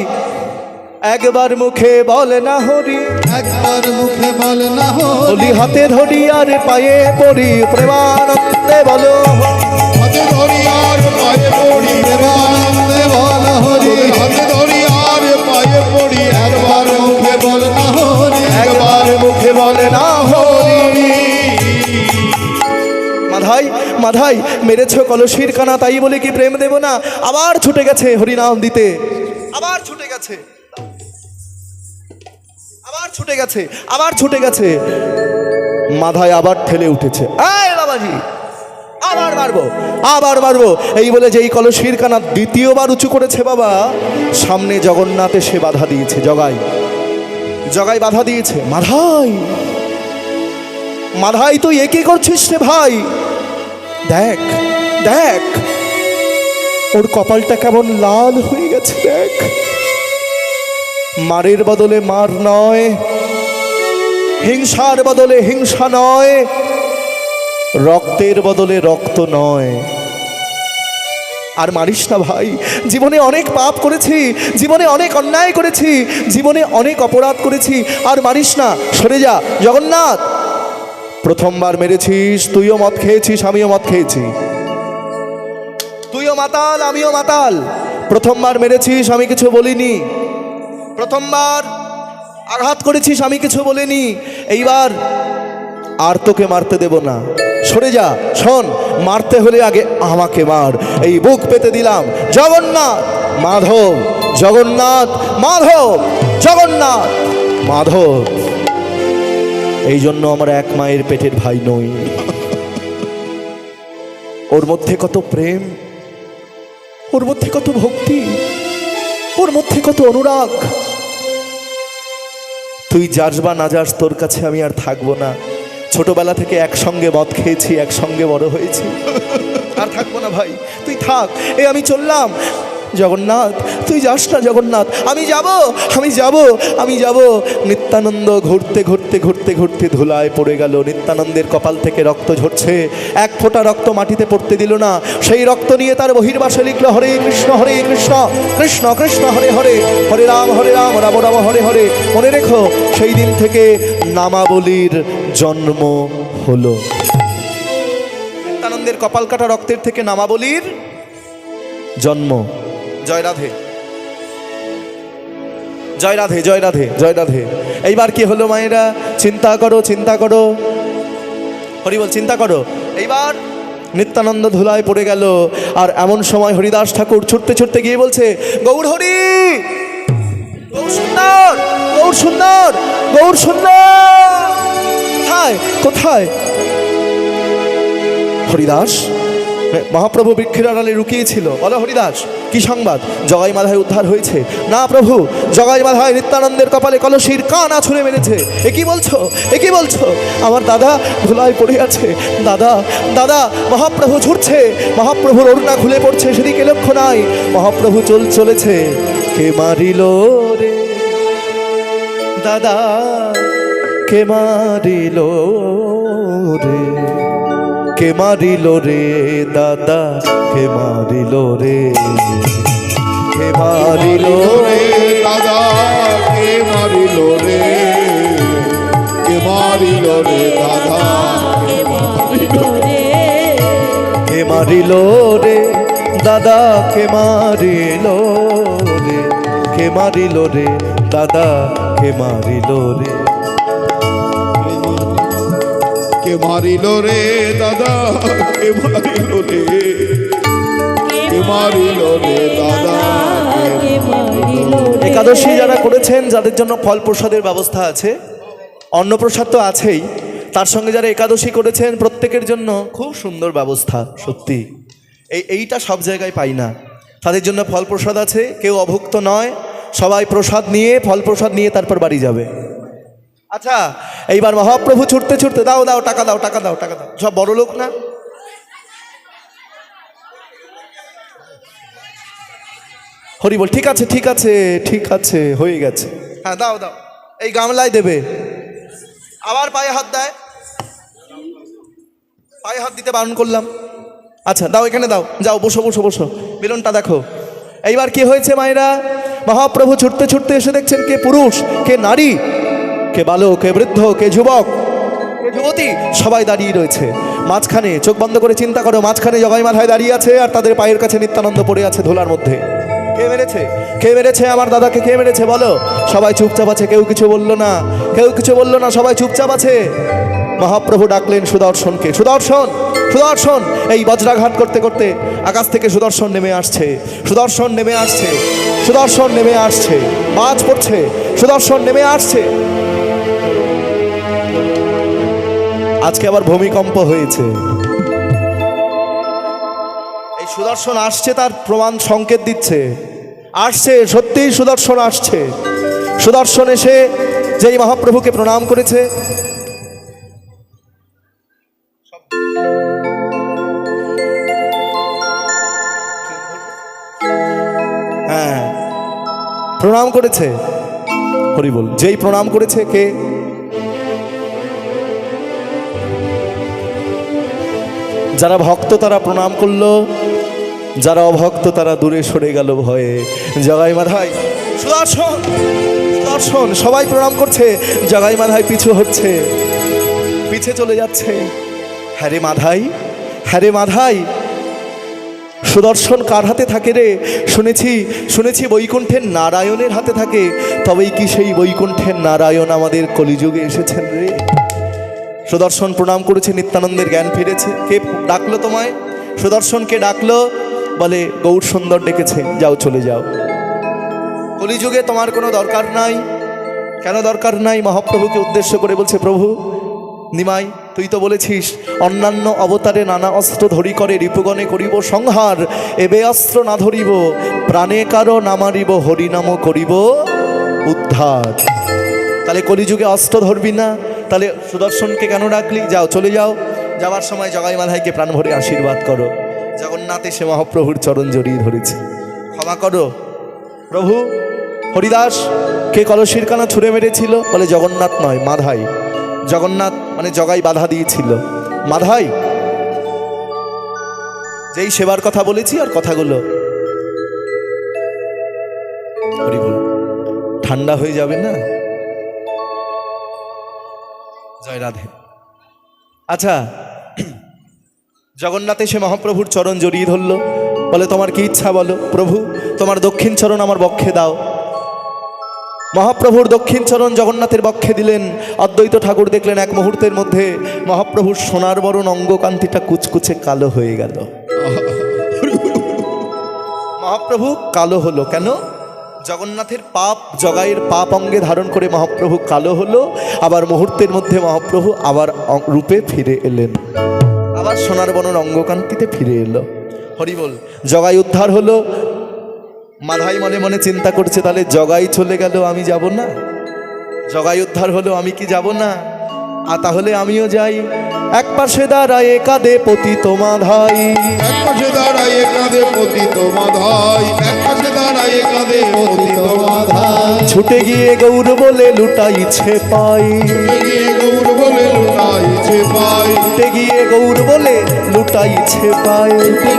Speaker 1: একবার মুখে বলে না হরি,
Speaker 2: একবার মুখে বলে না
Speaker 1: বলি হাতে ধরি আর পায়ে পড়ি, প্রেমানন্দে বলো
Speaker 2: হাতে ধরি আর পায়ে পড়ি। প্রেমানন্দে বল হরি। হাতে ধরি আর পায়ে পড়ি। একবার মুখে বলে না হরি।
Speaker 1: একবার মুখে বলে না হরি। মাধাই মাধাই মেরেছ কলসির কানা তাই বলে কি প্রেম দেব না? আবার ছুটে গেছে হরিনাম দিতে, আবার ছুটে গেছে, আবার ছুটে গেছে, আবার ছুটে গেছে। মাধায় আবার ঠেলে উঠেছে, এই বাবাজি আবার মারবো, আবার মারবো, এই বলে যেই কলসির কানা দ্বিতীয়বার উঁচু করেছে, বাবা সামনে জগন্নাথে সে বাধা দিয়েছে। জগাই জগাই বাধা দিয়েছে। মাধাই মাধাই তুই এ কি করছিস রে ভাই? দেখ দেখ ওর কপালটা কেমন লাল হয়ে গেছে, দেখ। মারের বদলে মার নয়, হিংসার বদলে হিংসা নয়, রক্তের বদলে রক্ত নয়। আর মারিস না ভাই, জীবনে অনেক পাপ করেছি, জীবনে অনেক অন্যায় করেছি, জীবনে অনেক অপরাধ করেছি, আর মারিস না, সরে যা। জগন্নাথ, প্রথমবার মেরেছিস, তুইও মদ খেয়েছিস, আমিও মদ খেয়েছি, তুইও মাতাল আমিও মাতাল। প্রথমবার মেরেছিস, আমি কিছু বলিনি, প্রথমবার আঘাত করেছিস, আমি কিছু বলিনি। এইবার আর তোকে মারতে দেব না, সরে যা। শোন, মারতে হলে আগে আমাকে মার, এই বুক পেতে দিলাম। জগন্নাথ মাধব, জগন্নাথ মাধব, জগন্নাথ মাধব। এই জন্য আমার এক মায়ের পেটের ভাই নই। ওর মধ্যে কত প্রেম, ওর মধ্যে কত ভক্তি, ওর মধ্যে কত অনুরাগ। তুই যাস বা না যাস, তোর কাছে আমি আর থাকবো না। ছোটবেলা থেকে একসঙ্গে মদ খেয়েছি, একসঙ্গে বড় হয়েছি। আর থাকবো না ভাই, তুই থাক, এ আমি চললাম। জগন্নাথ তুই যাস না জগন্নাথ, আমি যাব, আমি যাব, আমি যাব। নিত্যানন্দ ঘুরতে ঘুরতে ঘুরতে ঘুরতে ধুলায় পড়ে গেল। নিত্যানন্দের কপাল থেকে রক্ত ঝরছে, এক ফোঁটা রক্ত মাটিতে পড়তে দিল না। সেই রক্ত নিয়ে তার বহির্বাসে লিখল হরে কৃষ্ণ কৃষ্ণ কৃষ্ণ হরে হরে, হরে রাম রাম রাম হরে হরে। মনে রেখো, সেই দিন থেকে নামাবলীর জন্ম হলো। নিত্যানন্দের কপাল কাটা রক্তের থেকে নামাবলীর জন্ম। জয় রাধে, জয় রাধে, জয় রাধে, জয় রাধে। এইবার কি হলো মায়েরা? চিন্তা করো, চিন্তা করো, হরি বল, চিন্তা করো। এইবার নিত্যানন্দ ধুলায় পড়ে গেল। আর এমন সময় হরিদাস ঠাকুর ছুটতে ছুটতে গিয়ে বলছে, গৌর হরি, গৌর সুন্দর, গৌর সুন্দর, গৌর সুন্দর কোথায়, কোথায়? হরিদাস মহাপ্রভু বৃক্ষের আড়ালে লুকিয়েছিল। বলো হরিদাস, কি সংবাদ? জগাই মাধায় উদ্ধার হয়েছে? না প্রভু, জগাই মাধায় নিত্যানন্দের কপালে কলসির কানা ছুঁড়ে মেরেছে। এ কি বলছো, এ কি বলছো? আমার দাদা ধুলায় পড়ে আছে। দাদা, দাদা, মহাপ্রভু ছুটছে, মহাপ্রভুর ওড়না খুলে পড়ছে, সেদিকে লক্ষ্য নাই। মহাপ্রভু চলেছে। কে মারিল রে দাদা, কে মারিল রে, কে মারিল রে দাদা, কে মারিল রে, কে মারিল
Speaker 2: রে দাদা, কে মারিল রে, কে মারিল রে দাদা,
Speaker 1: কে মারিল রে দাদা, কে মারিল রে, কে মারিল রে দাদা, কে মারিল রে,
Speaker 2: কে মারিল রে দাদা, কে মারিল রে, কে মারিল রে দাদা, কে মারিল রে।
Speaker 1: একাদশী যারা করেছেন, যাদের জন্য ফল প্রসাদের ব্যবস্থা আছে, অন্নপ্রসাদ তো আছেই, তার সঙ্গে যারা একাদশী করেছেন প্রত্যেকের জন্য খুব সুন্দর ব্যবস্থা। সত্যি এইটা সব জায়গায় পাই না। তাদের জন্য ফল প্রসাদ আছে, কেউ অভুক্ত নয়, সবাই প্রসাদ নিয়ে, ফল প্রসাদ নিয়ে তারপর বাড়ি যাবে। আচ্ছা, এইবার মহাপ্রভু ছুটতে ছুটতে, দাও দাও টাকা দাও, টাকা দাও, টাকা দাও, সব বড় লোক না? হরি বল, ঠিক আছে, ঠিক আছে, ঠিক আছে, হয়ে গেছে। হ্যাঁ দাও দাও, এই গামলায় দেবে। আবার পায়ে হাত দেয়, পায়ে হাত দিতে বারণ করলাম। আচ্ছা দাও, এখানে দাও, যাও বসো বসো বসো, বেলুনটা দেখো। এইবার কি হয়েছে মায়েরা? মহাপ্রভু ছুটতে ছুটতে এসে দেখছেন কে পুরুষ, কে নারী, কে বালক, কে বৃদ্ধ, কে যুবক, কে যুবতী, সবাই দাঁড়িয়ে রয়েছে। মাঝখানে, চোখ বন্ধ করে চিন্তা করো, মাঝখানে জগাই মাথায় দাঁড়িয়ে আছে, আর তাদের পায়ের কাছে নিত্যানন্দ পড়ে আছে ধুলার মধ্যে। কে মেরেছে, কে মেরেছে আমার দাদাকে, কে মেরেছে বলো? সবাই চুপচাপ আছে, কেউ কিছু বললো না, কেউ কিছু বললো না, সবাই চুপচাপ আছে। মহাপ্রভু ডাকলেন সুদর্শনকে, সুদর্শন, সুদর্শন। এই বজ্রাঘাত করতে করতে আকাশ থেকে সুদর্শন নেমে আসছে, সুদর্শন নেমে আসছে, সুদর্শন নেমে আসছে, বাজ পড়ছে, সুদর্শন নেমে আসছে। আজকে আবার ভূমিকম্প হয়েছে। এই সুদর্শন আসছে, তার প্রমাণ সংকেত দিচ্ছে, আসছে, সত্যিই সুদর্শন আসছে। সুদর্শন এসে যেই মহাপ্রভুকে প্রণাম করেছে, হ্যাঁ প্রণাম করেছে, হরি বল, যেই প্রণাম করেছে কে? যারা ভক্ত তারা প্রণাম করলো, যারা অভক্ত তারা দূরে সরে গেল ভয়ে। জগাই মাধাই, সুদর্শন, সুদর্শন, সবাই প্রণাম করছে। জগাই মাধাই পিছু হচ্ছে, পিছে চলে যাচ্ছে। হ্যারে মাধাই, হ্যারে মাধাই, সুদর্শন কার হাতে থাকে রে? শুনেছি বৈকুণ্ঠের নারায়ণের হাতে থাকে। তবেই কি সেই বৈকুণ্ঠের নারায়ণ আমাদের কলিযুগে এসেছেন রে? সুদর্শন প্রণাম করেছে, নিত্যানন্দের জ্ঞান ফিরেছে। কে ডাকলো তোমায়? সুদর্শনকে ডাকলো, বলে গৌর সুন্দর ডেকেছে, যাও চলে যাও। কলিযুগে তোমার কোনো দরকার নাই। কেন দরকার নাই? মহাপ্রভুকে উদ্দেশ্য করে বলছে, প্রভু নিমাই, তুই তো বলেছিস অন্যান্য অবতারে নানা অস্ত্র ধরি করে রিপুগণে করিব সংহার, এবে অস্ত্র না ধরিব, প্রাণে কারো নামারিব, হরিনাম করিব উদ্ধার। তাহলে কলিযুগে অস্ত্র ধরবি না, তাহলে সুদর্শনকে কেন ডাকলি? যাও চলে যাও। যাওয়ার সময় জগাই মাধাইকে প্রাণ ভরে আশীর্বাদ করো। জগন্নাথ এসে মহাপ্রভুর চরণ জড়িয়ে ধরেছে। ক্ষমা করো প্রভু। হরিদাস কে কলসির কানা ছুঁড়ে মেরেছিল? বলে জগন্নাথ নয়, মাধাই। জগন্নাথ মানে জগাই বাধা দিয়েছিল। মাধাই যেই সেবার কথা বলেছি আর কথাগুলো হরি বল ঠান্ডা হয়ে যাবে না? জয় রাধে। আচ্ছা, জগন্নাথ এসে মহাপ্রভুর চরণ জড়িয়ে ধরলো, বলে তোমার কি ইচ্ছা বলো। প্রভু তোমার দক্ষিণ চরণ আমার বক্ষে দাও। মহাপ্রভুর দক্ষিণ চরণ জগন্নাথের বক্ষে দিলেন। অদ্বৈত ঠাকুর দেখলেন এক মুহূর্তের মধ্যে মহাপ্রভুর সোনার বরণ অঙ্গকান্তিটা কুচকুচে কালো হয়ে গেল। মহাপ্রভু কালো হলো কেন? জগন্নাথের পাপ, জগাইয়ের পাপ অঙ্গে ধারণ করে মহাপ্রভু কালো হলো। আবার মুহূর্তের মধ্যে মহাপ্রভু আবার রূপে ফিরে এলেন, আবার সোনার বরণ অঙ্গকান্তিতে ফিরে এলো। হরি বল। জগাই উদ্ধার হলো। মাধাই মনে মনে চিন্তা করছে, তাহলে জগাই চলে গেল, আমি যাব না? জগাই উদ্ধার হলো, আমি কি যাব না? আর তাহলে আমিও যাই। এক পাশে দাঁড়ায় কাঁদে পতিত মাধাই,
Speaker 2: এক পাশে দাঁড়ায় কাঁদে পতিত মাধাই, এক পাশে দাঁড়ায় কাঁদে পতিত মাধাই।
Speaker 1: ছুটে গিয়ে গৌর বলে লুটাইছে পাই,
Speaker 2: গিয়ে গৌর বলে লুটাইছে পাই,
Speaker 1: ছুটে গিয়ে গৌর বলে লুটাইছে পাই।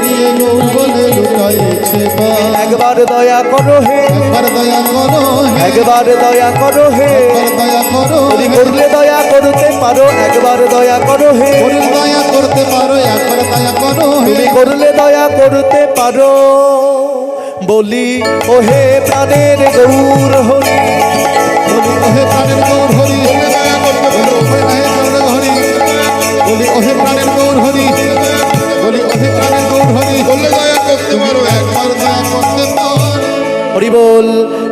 Speaker 2: গিয়ে গৌর বলে লুটাইছে পাই।
Speaker 1: একবার দয়া করো হে,
Speaker 2: একবার দয়া করো হে,
Speaker 1: একবার দয়া করো হে,
Speaker 2: একবার দয়া করো
Speaker 1: তুমি করলে দয়া করতে পারো, একবার দয়া করো হে।
Speaker 2: করলে দয়া করতে পারো, একবার দয়া করো হে।
Speaker 1: তুমি করলে দয়া করতে পারো। বলি ও হে প্রাণের গৌর হরি,
Speaker 2: বলি ওহে প্রাণের গৌর হরি, দয়া করতে পারো, ওহে প্রাণের হরি। বলি ওহে প্রাণের গৌর হরি, বলি ওহে প্রাণের গৌর হরি, বললে দয়া করতে পারো, একবার দয়া করতে পারো।
Speaker 1: হরি বল।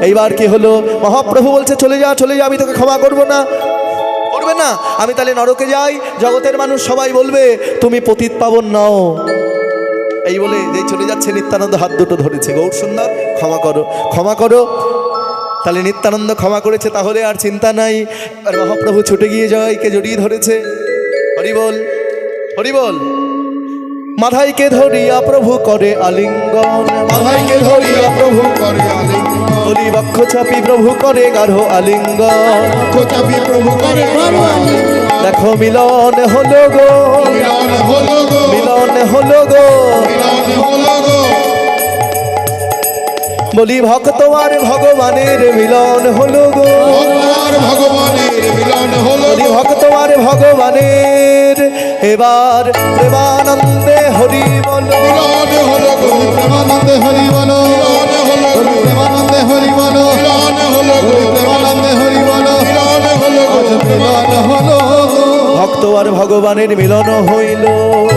Speaker 1: এইবার কি হলো? মহাপ্রভু বলছে চলে যা, চলে যা, আমি তোকে ক্ষমা করবো না। করবে না? আমি তাহলে নরকে যাই, জগতের মানুষ সবাই বলবে তুমি পতিত পাবন নাও। এই বলে যেই চলে যাচ্ছে নিত্যানন্দ হাত দুটো ধরেছে, গৌর সুন্দর ক্ষমা করো, ক্ষমা করো। তাহলে নিত্যানন্দ ক্ষমা করেছে, তাহলে আর চিন্তা নাই। আর মহাপ্রভু ছুটে গিয়ে জগাইকে জড়িয়ে ধরেছে। হরি বল, হরি বল। মাধাইকে ধরিয়া প্রভু করে আলিঙ্গন, মাধাইকে ধরিয়া প্রভু
Speaker 2: করে আলিঙ্গন,
Speaker 1: বলি বক্ষ চাপি প্রভু করে গাঢ় আলিঙ্গন।
Speaker 2: চাপি প্রভু করে আলিঙ্গন।
Speaker 1: দেখো মিলন হলো গো,
Speaker 2: মিলন হলো গো,
Speaker 1: মিলন হলো গো।
Speaker 2: মিলন হলো গো।
Speaker 1: বলি ভক্ত আর ভগবানের মিলন হলো গো,
Speaker 2: ভগবান ভগবানের মিলন হলো
Speaker 1: বলি
Speaker 2: গো।
Speaker 1: ভক্ত আর ভগবানের। এবার প্রেমানন্দে হরি বল,
Speaker 2: মিলন হলো গো, প্রেমানন্দে হরি বলো, মিলন হলো গো, প্রেমানন্দে হরি বলো, মিলন হলো গো, প্রেমানন্দে হরি বলো, মিলন হলো গো, মিলন হলো গো।
Speaker 1: ভক্ত আর ভগবানের মিলন হইল।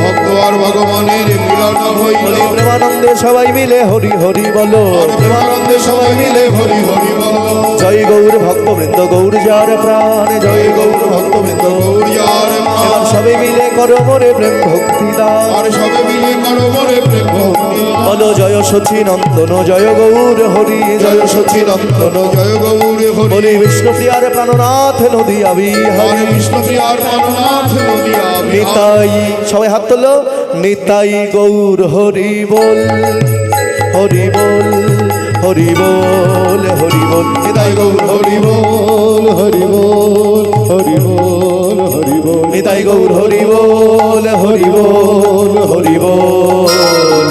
Speaker 2: ভক্ত আর ভগবানের মিলন হইল।
Speaker 1: বলি প্রেমানন্দে সবাই মিলে হরি হরি বলো,
Speaker 2: প্রেমানন্দে সবাই মিলে হরি হরি বলো।
Speaker 1: জয় গৌর ভক্তবৃন্দ, গৌর যার প্রাণ, জয় গৌর ভক্তবৃন্দ।
Speaker 2: গৌরিয়ার
Speaker 1: এবার সবাই মিলে করো মোরে প্রেম ভক্তি দান,
Speaker 2: আর সবে মিলে করো মরে প্রেম ভক্তি।
Speaker 1: বলো জয় সচি নন্দন, জয় গৌর হরি, জয় সচি নন্দন।
Speaker 2: জয় গৌর হরি।
Speaker 1: বলি বিষ্ণুপ্রিয়ার প্রাণনাথ নদী আবিহারি,
Speaker 2: হরে বিষ্ণু প্রিয়ার প্রাণনাথ নদিয়া
Speaker 1: নিতাই। সবাই হাত তোলো। নিতাই গৌর হরি বল, হরি বল, হরি বল, হরি বল। নিতাই গৌর হরি বল, হরি বল, হরি বল, হরি বল। নিতাই গৌর হরি বল, হরি বল, হরি বল,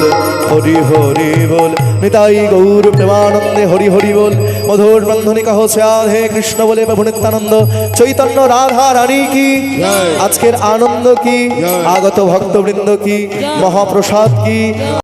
Speaker 1: হরি হরি বল। নিতাই গৌর প্রেমানন্দে হরি হরি বল। মধুর বন্ধনী কহ রাধে কৃষ্ণ বলে প্রভু নিত্যানন্দ চৈতন্য রাধা রানী কি। আজকের আনন্দ কি, আগত ভক্তবৃন্দ কি, মহাপ্রসাদ কি।